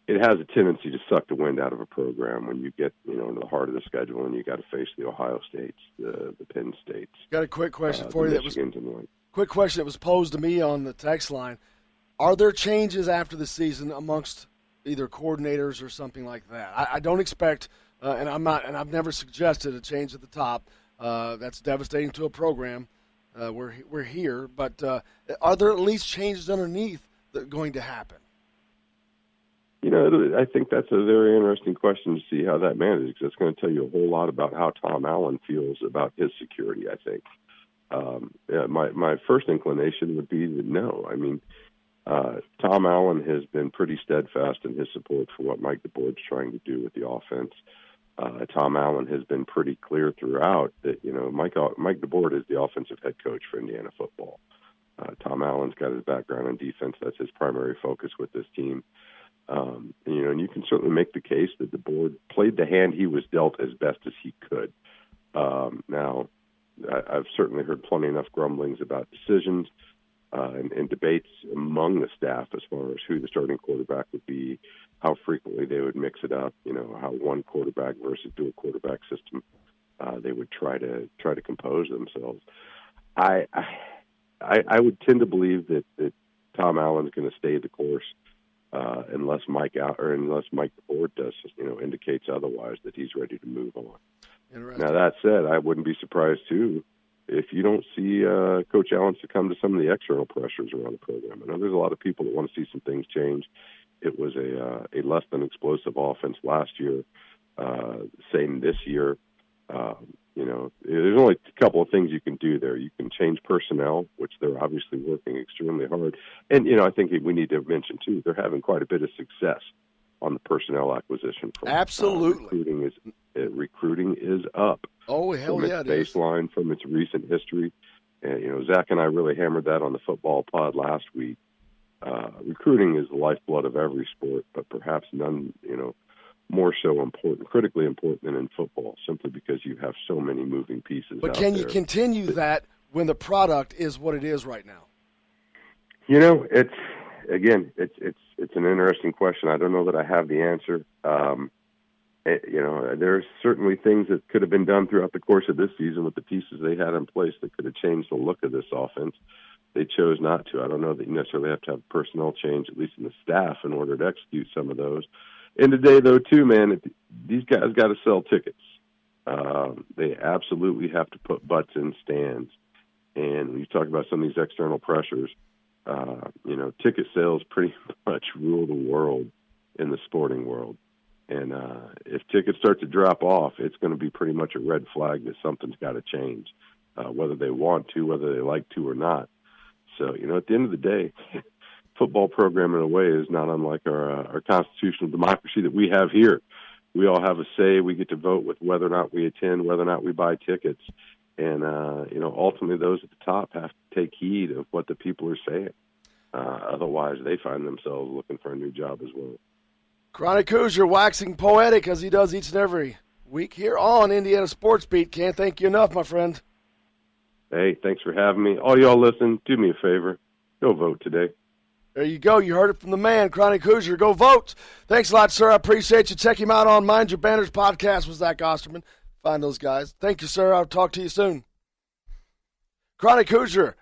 Speaker 18: it has a tendency to suck the wind out of a program when you get into the heart of the schedule and you got to face the Ohio States, the Penn States.
Speaker 1: Got a quick question for you. Quick question that was posed to me on the text line: are there changes after the season amongst either coordinators or something like that? I don't expect, and I've never suggested a change at the top. That's devastating to a program. We're here, but are there at least changes underneath that are going to happen?
Speaker 18: I think that's a very interesting question to see how that manages, because it's going to tell you a whole lot about how Tom Allen feels about his security, I think. My first inclination would be that no. I mean, Tom Allen has been pretty steadfast in his support for what Mike DeBoer's trying to do with the offense. Tom Allen has been pretty clear throughout that, Mike DeBoer is the offensive head coach for Indiana football. Tom Allen's got his background in defense. That's his primary focus with this team. And you can certainly make the case that DeBoer played the hand he was dealt as best as he could. Now, I've certainly heard plenty enough grumblings about decisions and debates among the staff as far as who the starting quarterback would be, how frequently they would mix it up, how one quarterback versus dual quarterback system they would try to compose themselves. I would tend to believe that Tom Allen's going to stay the course unless Mike DeBoer does indicates otherwise, that he's ready to move on. Now, that said, I wouldn't be surprised too if you don't see Coach Allen succumb to some of the external pressures around the program. I know there's a lot of people that want to see some things change. It was a less than explosive offense last year. Same this year. There's only a couple of things you can do there. You can change personnel, which they're obviously working extremely hard. And, I think we need to mention, too, they're having quite a bit of success on the personnel acquisition front.
Speaker 1: Absolutely.
Speaker 18: Recruiting is up.
Speaker 1: Oh, hell yeah, it is.
Speaker 18: Baseline from its recent history. And, Zach and I really hammered that on the football pod last week. Recruiting is the lifeblood of every sport, but perhaps none, more so important, critically important than in football, simply because you have so many moving pieces.
Speaker 1: But can you continue that when the product is what it is right now?
Speaker 18: It's an interesting question. I don't know that I have the answer. There's certainly things that could have been done throughout the course of this season with the pieces they had in place that could have changed the look of this offense. They chose not to. I don't know that you necessarily have to have personnel change, at least in the staff, in order to execute some of those. And today, though, too, man, these guys got to sell tickets. They absolutely have to put butts in stands. And when you talk about some of these external pressures, ticket sales pretty much rule the world in the sporting world. And if tickets start to drop off, it's going to be pretty much a red flag that something's got to change, whether they want to, whether they like to or not. So, at the end of the day, football program in a way is not unlike our constitutional democracy that we have here. We all have a say. We get to vote with whether or not we attend, whether or not we buy tickets. And, ultimately those at the top have to take heed of what the people are saying. Otherwise, they find themselves looking for a new job as well.
Speaker 1: Chronic Hoosier waxing poetic as he does each and every week here on Indiana Sports Beat. Can't thank you enough, my friend.
Speaker 18: Hey, thanks for having me. All y'all listen, do me a favor. Go vote today.
Speaker 1: There you go. You heard it from the man, Chronic Hoosier. Go vote. Thanks a lot, sir. I appreciate you. Check him out on Mind Your Banners podcast with Zach Osterman. find those guys. Thank you, sir. I'll talk to you soon. Chronic Hoosier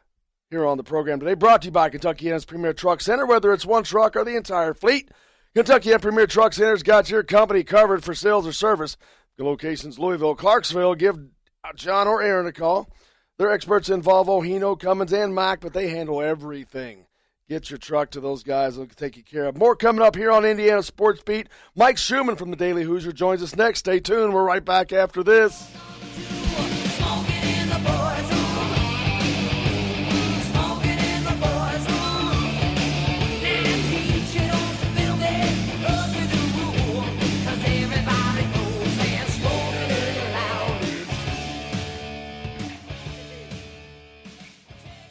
Speaker 1: here on the program today, brought to you by Kentucky Ann's Premier Truck Center. Whether it's one truck or the entire fleet, Kentucky Ann Premier Truck Center's got your company covered for sales or service. The locations Louisville, Clarksville. Give John or Aaron a call. They're experts in Volvo, Hino, Cummins, and Mack, but they handle everything. Get your truck to those guys. They'll take you care of. More coming up here on Indiana Sports Beat. Mike Schumann from the Daily Hoosier joins us next. Stay tuned. We're right back after this.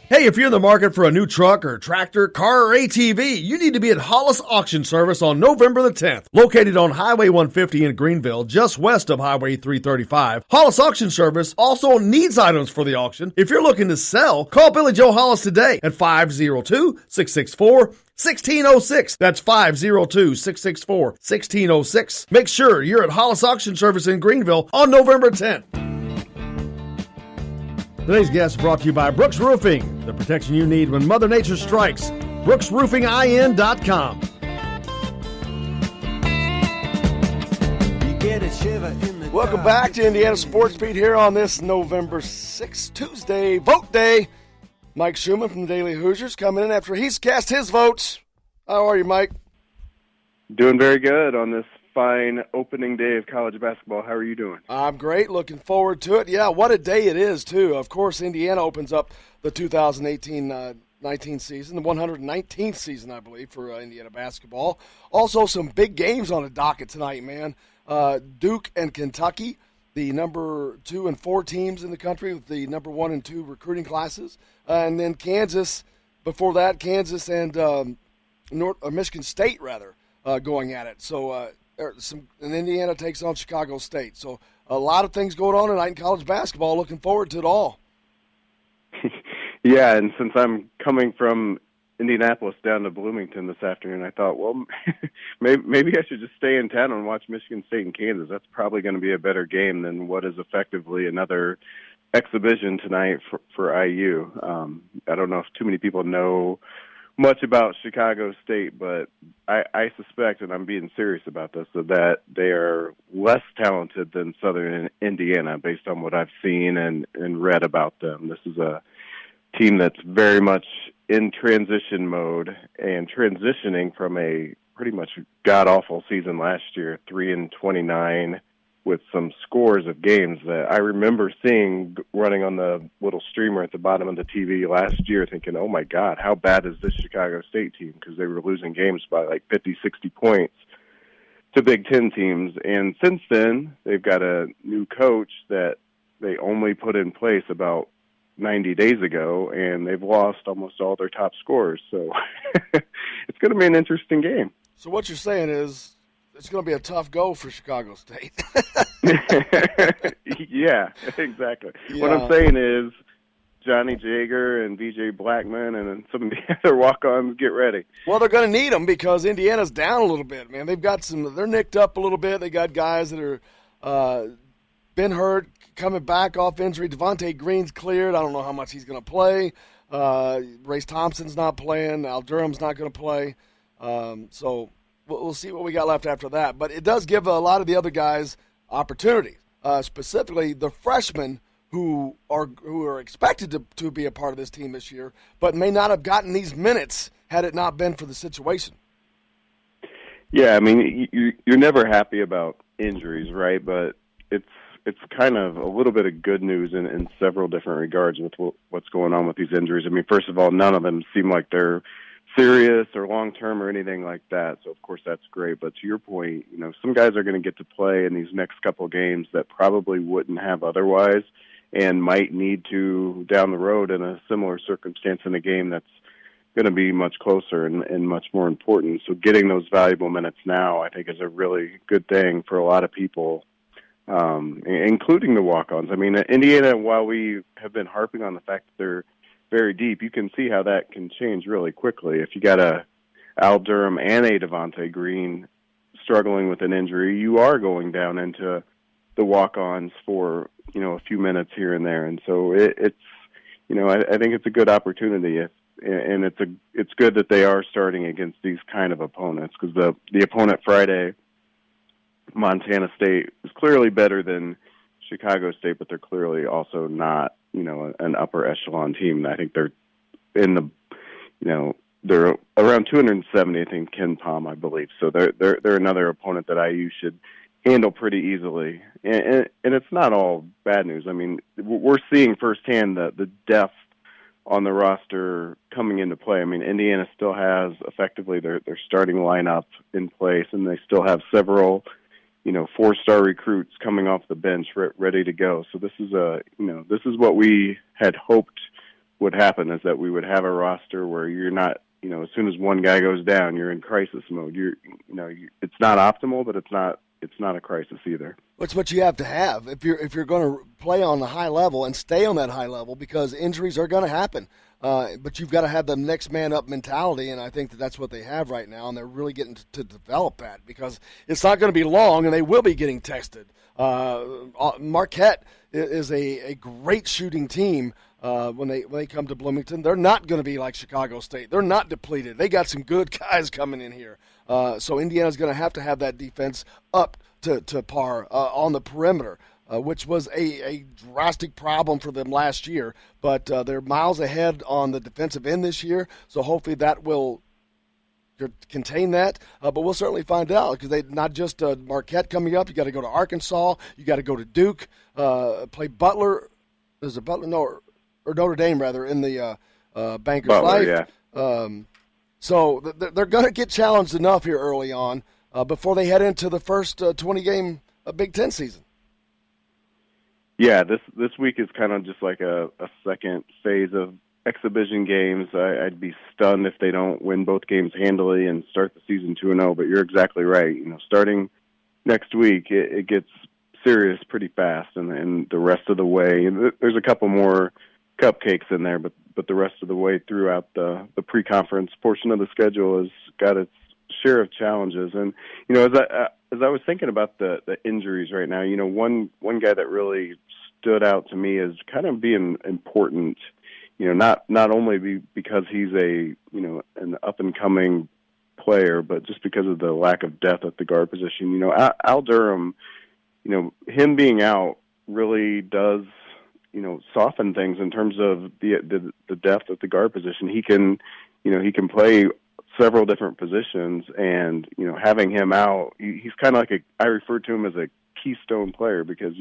Speaker 19: Hey, if you're in the market for a new truck or tractor, car, or ATV, you need to be at Hollis Auction Service on November the 10th. Located on Highway 150 in Greenville, just west of Highway 335, Hollis Auction Service also needs items for the auction. If you're looking to sell, call Billy Joe Hollis today at 502-664-1606. That's 502-664-1606. Make sure you're at Hollis Auction Service in Greenville on November 10th. Today's guest is brought to you by Brooks Roofing, the protection you need when Mother Nature strikes. BrooksRoofingIN.com.
Speaker 1: Welcome back to Indiana Sports Beat here on this November 6th, Tuesday, vote day. Mike Schumann from the Daily Hoosiers coming in after he's cast his votes. How are you, Mike?
Speaker 18: Doing very good on this fine opening day of college basketball. How are you doing?
Speaker 1: I'm great. Looking forward to it. Yeah, what a day it is, too. Of course, Indiana opens up the 2018-19 season, the 119th season, I believe, for Indiana basketball. Also, some big games on the docket tonight, man. Duke and Kentucky, the number 2 and 4 teams in the country with the number 1 and 2 recruiting classes. And then Kansas, before that, Kansas and Michigan State, rather, going at it. So, and Indiana takes on Chicago State. So a lot of things going on tonight in college basketball. Looking forward to it all.
Speaker 18: Yeah, and since I'm coming from Indianapolis down to Bloomington this afternoon, I thought, well, maybe I should just stay in town and watch Michigan State and Kansas. That's probably going to be a better game than what is effectively another exhibition tonight for IU. I don't know if too many people know much about Chicago State, but I suspect, and I'm being serious about this, that they are less talented than Southern Indiana based on what I've seen and read about them. This is a team that's very much in transition mode and transitioning from a pretty much god-awful season last year, 3-29, with some scores of games that I remember seeing running on the little streamer at the bottom of the TV last year thinking, oh my God, how bad is this Chicago State team? Because they were losing games by like 50, 60 points to Big Ten teams. And since then, they've got a new coach that they only put in place about 90 days ago, and they've lost almost all their top scorers. So it's going to be an interesting game.
Speaker 1: So what you're saying is it's going to be a tough go for Chicago State.
Speaker 18: Yeah, exactly.
Speaker 1: Yeah.
Speaker 18: What I'm saying is Johnny Jager and B.J. Blackman and some of the other walk-ons, get ready.
Speaker 1: Well, they're going to need them because Indiana's down a little bit, man. They're nicked up a little bit. They got guys that are been hurt, coming back off injury. Devontae Green's cleared. I don't know how much he's going to play. Race Thompson's not playing. Al Durham's not going to play. So we'll see what we got left after that. But it does give a lot of the other guys opportunities, specifically the freshmen who are expected to be a part of this team this year, but may not have gotten these minutes had it not been for the situation.
Speaker 18: Yeah, I mean, you're never happy about injuries, right? But it's kind of a little bit of good news in several different regards with what's going on with these injuries. I mean, first of all, none of them seem like they're serious or long-term or anything like that. So, of course, that's great. But to your point, some guys are going to get to play in these next couple games that probably wouldn't have otherwise and might need to down the road in a similar circumstance in a game that's going to be much closer and much more important. So getting those valuable minutes now, I think, is a really good thing for a lot of people, including the walk-ons. I mean, Indiana, while we have been harping on the fact that they're very deep, you can see how that can change really quickly. If you got a Al Durham and a Devontae Green struggling with an injury, you are going down into the walk-ons for a few minutes here and there, and so it's I think it's a good opportunity, and it's good that they are starting against these kind of opponents, because the opponent Friday, Montana State, is clearly better than Chicago State, but they're clearly also not an upper echelon team. I think they're in the they're around 270, I think, Ken Palm, I believe. So they're another opponent that IU should handle pretty easily. And it's not all bad news. I mean, we're seeing firsthand the depth on the roster coming into play. I mean, Indiana still has effectively their starting lineup in place, and they still have several, 4-star recruits coming off the bench ready to go. So this is this is what we had hoped would happen, is that we would have a roster where you're not, as soon as one guy goes down, you're in crisis mode. It's not optimal, but it's not a crisis either.
Speaker 1: It's what you have to have if you're going to play on the high level and stay on that high level, because injuries are going to happen. But you've got to have the next man up mentality, and I think that's what they have right now, and they're really getting to develop that, because it's not going to be long, and they will be getting tested. Marquette is a great shooting team. When they come to Bloomington, they're not going to be like Chicago State. They're not depleted. They got some good guys coming in here. So Indiana's going to have that defense up to par on the perimeter, which was a drastic problem for them last year. But they're miles ahead on the defensive end this year, so hopefully that will contain that. But we'll certainly find out, because they not just Marquette coming up. You got to go to Arkansas. You got to go to Duke, play Butler. Is it Butler? No. Or Notre Dame, rather, in the Bankers
Speaker 18: Butler,
Speaker 1: Life.
Speaker 18: Yeah.
Speaker 1: So they're going to get challenged enough here early on before they head into the first 20-game Big Ten season.
Speaker 18: Yeah, this week is kind of just like a second phase of exhibition games. I'd be stunned if they don't win both games handily and start the season 2-0, but you're exactly right. Starting next week, it gets serious pretty fast, and the rest of the way, there's a couple more cupcakes in there, but the rest of the way throughout the pre-conference portion of the schedule has got its share of challenges. And as I was thinking about the injuries right now, one guy that really stood out to me as kind of being important, not only because he's an up and coming player, but just because of the lack of depth at the guard position. Al Durham, him being out really does soften things in terms of the depth at the guard position. He can play several different positions, and having him out, he's kind of like I refer to him as a keystone player, because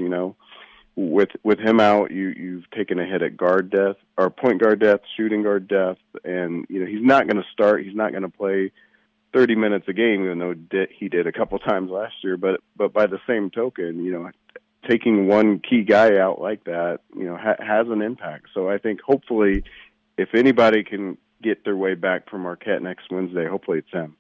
Speaker 18: with him out, you've taken a hit at guard depth, or point guard depth, shooting guard depth, and he's not going to start. He's not going to play 30 minutes a game, even though he did a couple times last year. But by the same token, taking one key guy out like that, has an impact. So I think hopefully, if anybody can get their way back from Marquette next Wednesday, hopefully it's him.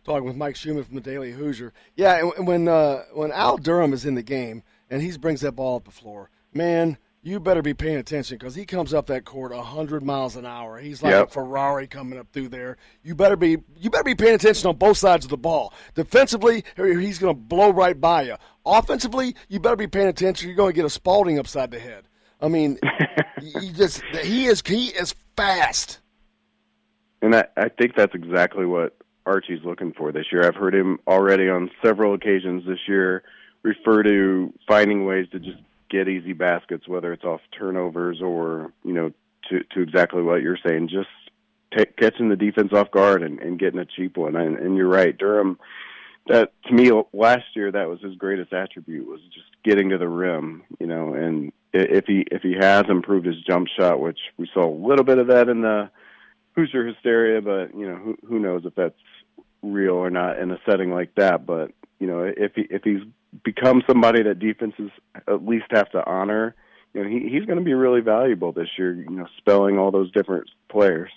Speaker 1: Talking with Mike Schumann from the Daily Hoosier. Yeah, and when Al Durham is in the game and he brings that ball up the floor, man, you better be paying attention, because he comes up that court 100 miles an hour. He's like a Ferrari coming up through there. You better be paying attention on both sides of the ball. Defensively, he's going to blow right by you. Offensively, you better be paying attention. You're going to get a Spalding upside the head. I mean, he is fast.
Speaker 18: And I think that's exactly what Archie's looking for this year. I've heard him already on several occasions this year refer to finding ways to just get easy baskets, whether it's off turnovers or, to exactly what you're saying, just catching the defense off guard and getting a cheap one. And you're right, Durham, that to me last year, that was his greatest attribute, was just getting to the rim, and if he has improved his jump shot, which we saw a little bit of that in the Hoosier hysteria, but who knows if that's real or not in a setting like that. But if he's become somebody that defenses at least have to honor, he's going to be really valuable this year, spelling all those different players.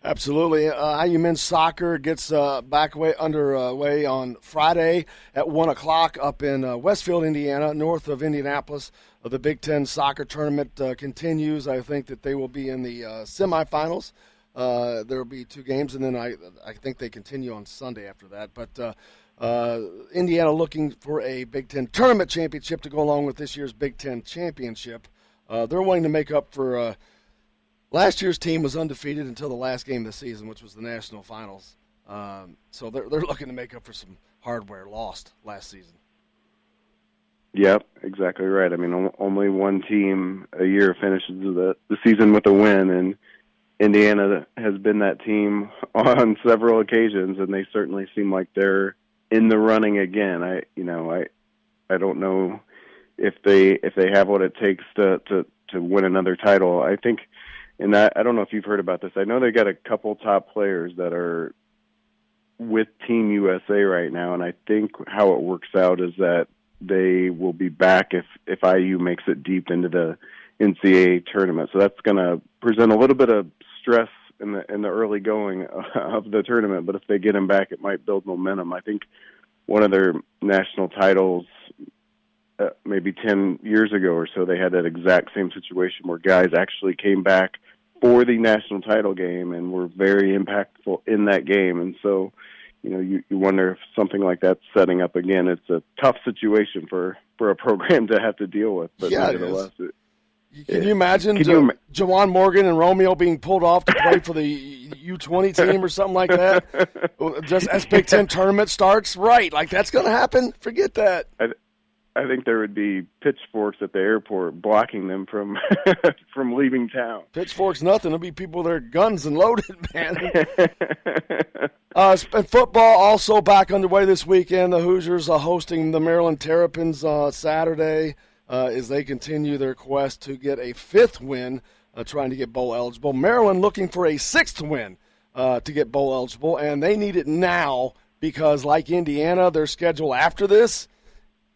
Speaker 1: Absolutely. IU men's soccer gets underway on Friday at 1 o'clock up in Westfield, Indiana, north of Indianapolis. The Big Ten soccer tournament continues. I think that they will be in the semifinals. There will be 2 games, and then I think they continue on Sunday after that. But Indiana looking for a Big Ten tournament championship to go along with this year's Big Ten championship. They're wanting to make up for last year's team was undefeated until the last game of the season, which was the national finals. So they're looking to make up for some hardware lost last season.
Speaker 18: Yep, exactly right. I mean, only one team a year finishes the season with a win, and Indiana has been that team on several occasions, and they certainly seem like they're in the running again. I don't know if they have what it takes to win another title. I think, and I don't know if you've heard about this. I know they got a couple top players that are with Team USA right now, and I think how it works out is that they will be back if IU makes it deep into the NCAA tournament. So that's going to present a little bit of stress in the early going of the tournament, but if they get them back, it might build momentum. I think one of their national titles, maybe 10 years ago or so, they had that exact same situation where guys actually came back for the national title game and were very impactful in that game. And so, you wonder if something like that's setting up again. It's a tough situation for a program to have to deal with, but nevertheless,
Speaker 1: Can you imagine Jawan Morgan and Romeo being pulled off to play for the U20 team or something like that? Just as Big Ten tournament starts? Right, like that's going to happen? Forget that.
Speaker 18: I think there would be pitchforks at the airport blocking them from from leaving town.
Speaker 1: Pitchforks, nothing. There'll be people there, guns and loaded, man. And football also back underway this weekend. The Hoosiers are hosting the Maryland Terrapins Saturday as they continue their quest to get a fifth win, trying to get bowl eligible. Maryland looking for a sixth win to get bowl eligible, and they need it now because, like Indiana, their schedule after this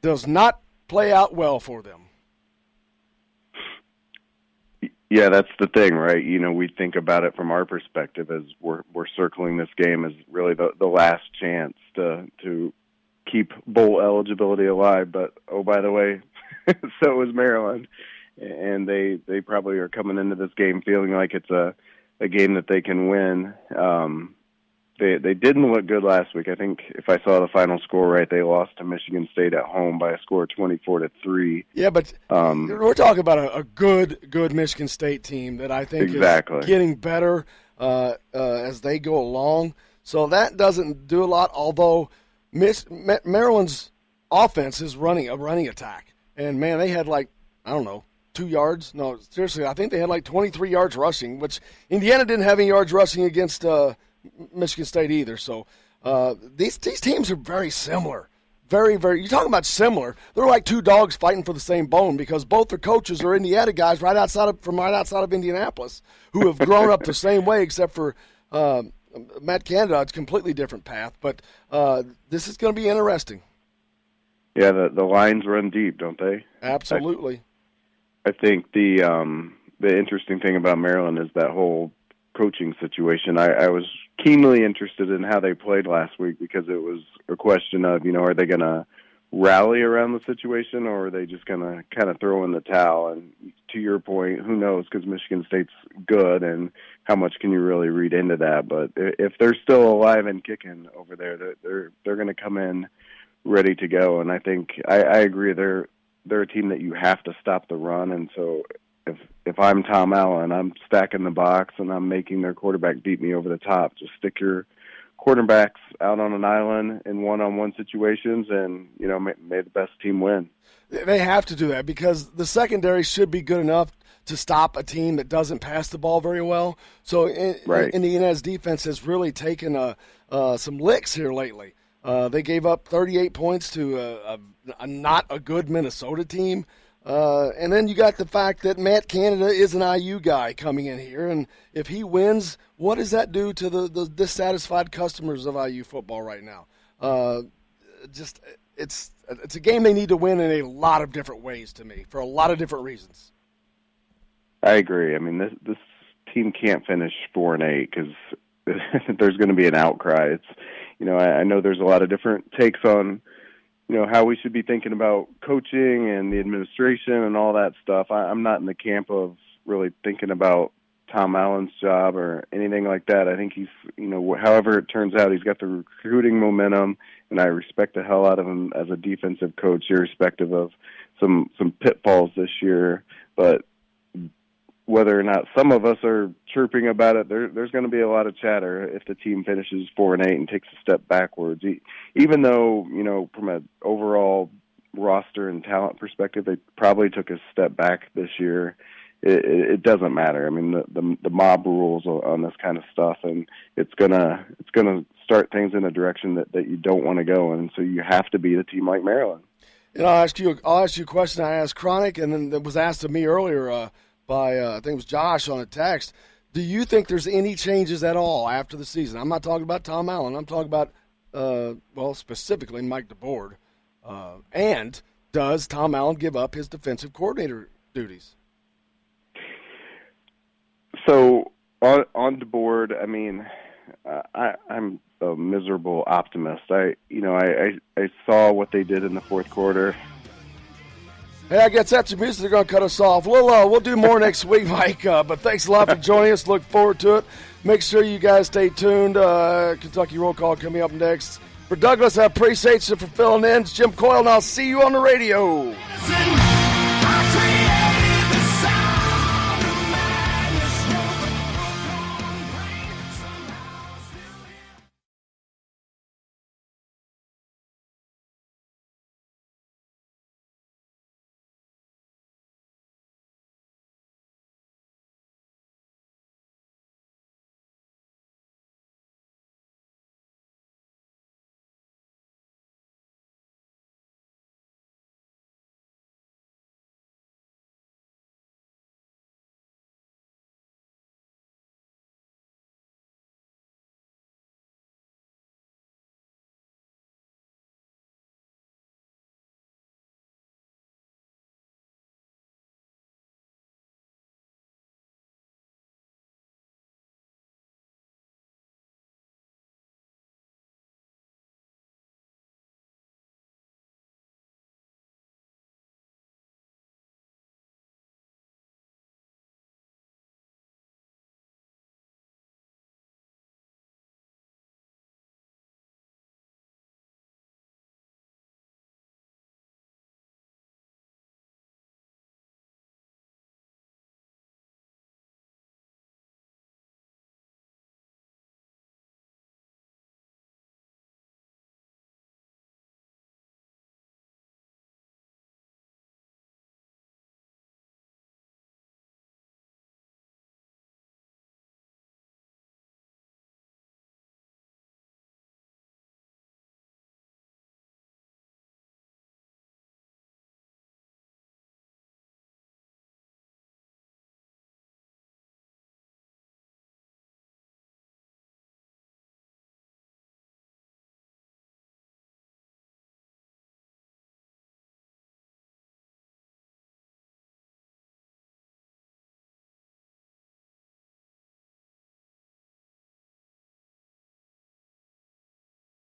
Speaker 1: does not play out well for them.
Speaker 18: Yeah, that's the thing, right? We think about it from our perspective as we're circling this game as really the last chance to keep bowl eligibility alive. But, oh, by the way, so is Maryland. And they probably are coming into this game feeling like it's a game that they can win. They didn't look good last week. I think if I saw the final score right, they lost to Michigan State at home by a score of 24-3.
Speaker 1: Yeah, but we're talking about a good Michigan State team that I think is getting better as they go along. So that doesn't do a lot, although Maryland's offense is running a running attack. And, man, they had 2 yards. No, seriously, I think they had 23 yards rushing, which Indiana didn't have any yards rushing against Michigan State either. So these teams are very similar. Very, very. You're talking about similar. They're like two dogs fighting for the same bone because both their coaches are Indiana guys right outside of Indianapolis who have grown up the same way, except for Matt Canada. It's a completely different path. But this is going to be interesting.
Speaker 18: Yeah, the lines run deep, don't they?
Speaker 1: Absolutely.
Speaker 18: I think the interesting thing about Maryland is that whole coaching situation. I was keenly interested in how they played last week because it was a question of, are they going to rally around the situation or are they just going to kind of throw in the towel? And to your point, who knows, because Michigan State's good and how much can you really read into that? But if they're still alive and kicking over there, they're going to come in ready to go. And I think I agree they're a team that you have to stop the run. And so if I'm Tom Allen, I'm stacking the box and I'm making their quarterback beat me over the top. Just stick your quarterbacks out on an island in one-on-one situations and, may the best team win.
Speaker 1: They have to do that because the secondary should be good enough to stop a team that doesn't pass the ball very well. So Indiana's defense has really taken some licks here lately. They gave up 38 points to a not a good Minnesota team. And then you got the fact that Matt Canada is an IU guy coming in here, and if he wins, what does that do to the dissatisfied customers of IU football right now? It's a game they need to win in a lot of different ways to me, for a lot of different reasons.
Speaker 18: I agree. I mean, this team can't finish 4-8 because there's going to be an outcry. It's I know there's a lot of different takes on how we should be thinking about coaching and the administration and all that stuff. I'm not in the camp of really thinking about Tom Allen's job or anything like that. I think he's, however it turns out, he's got the recruiting momentum and I respect the hell out of him as a defensive coach, irrespective of some pitfalls this year. But whether or not some of us are chirping about it, there's going to be a lot of chatter if the team finishes 4-8 and takes a step backwards. Even though, from an overall roster and talent perspective, they probably took a step back this year. It doesn't matter. I mean, the mob rules on this kind of stuff, and it's gonna start things in a direction that you don't want to go, and so you have to beat a team like Maryland.
Speaker 1: And I'll ask you a question I asked Chronic, and then that was asked of me earlier by I think it was Josh on a text. Do you think there's any changes at all after the season? I'm not talking about Tom Allen. I'm talking about specifically Mike DeBoer. And does Tom Allen give up his defensive coordinator duties?
Speaker 18: So on DeBoer, I mean, I'm a miserable optimist. I saw what they did in the fourth quarter.
Speaker 1: Hey, I guess that's your music. They're going to cut us off. We'll do more next week, Mike. But thanks a lot for joining us. Look forward to it. Make sure you guys stay tuned. Kentucky Roll Call coming up next. For Douglas, I appreciate you for filling in. It's Jim Coyle, and I'll see you on the radio.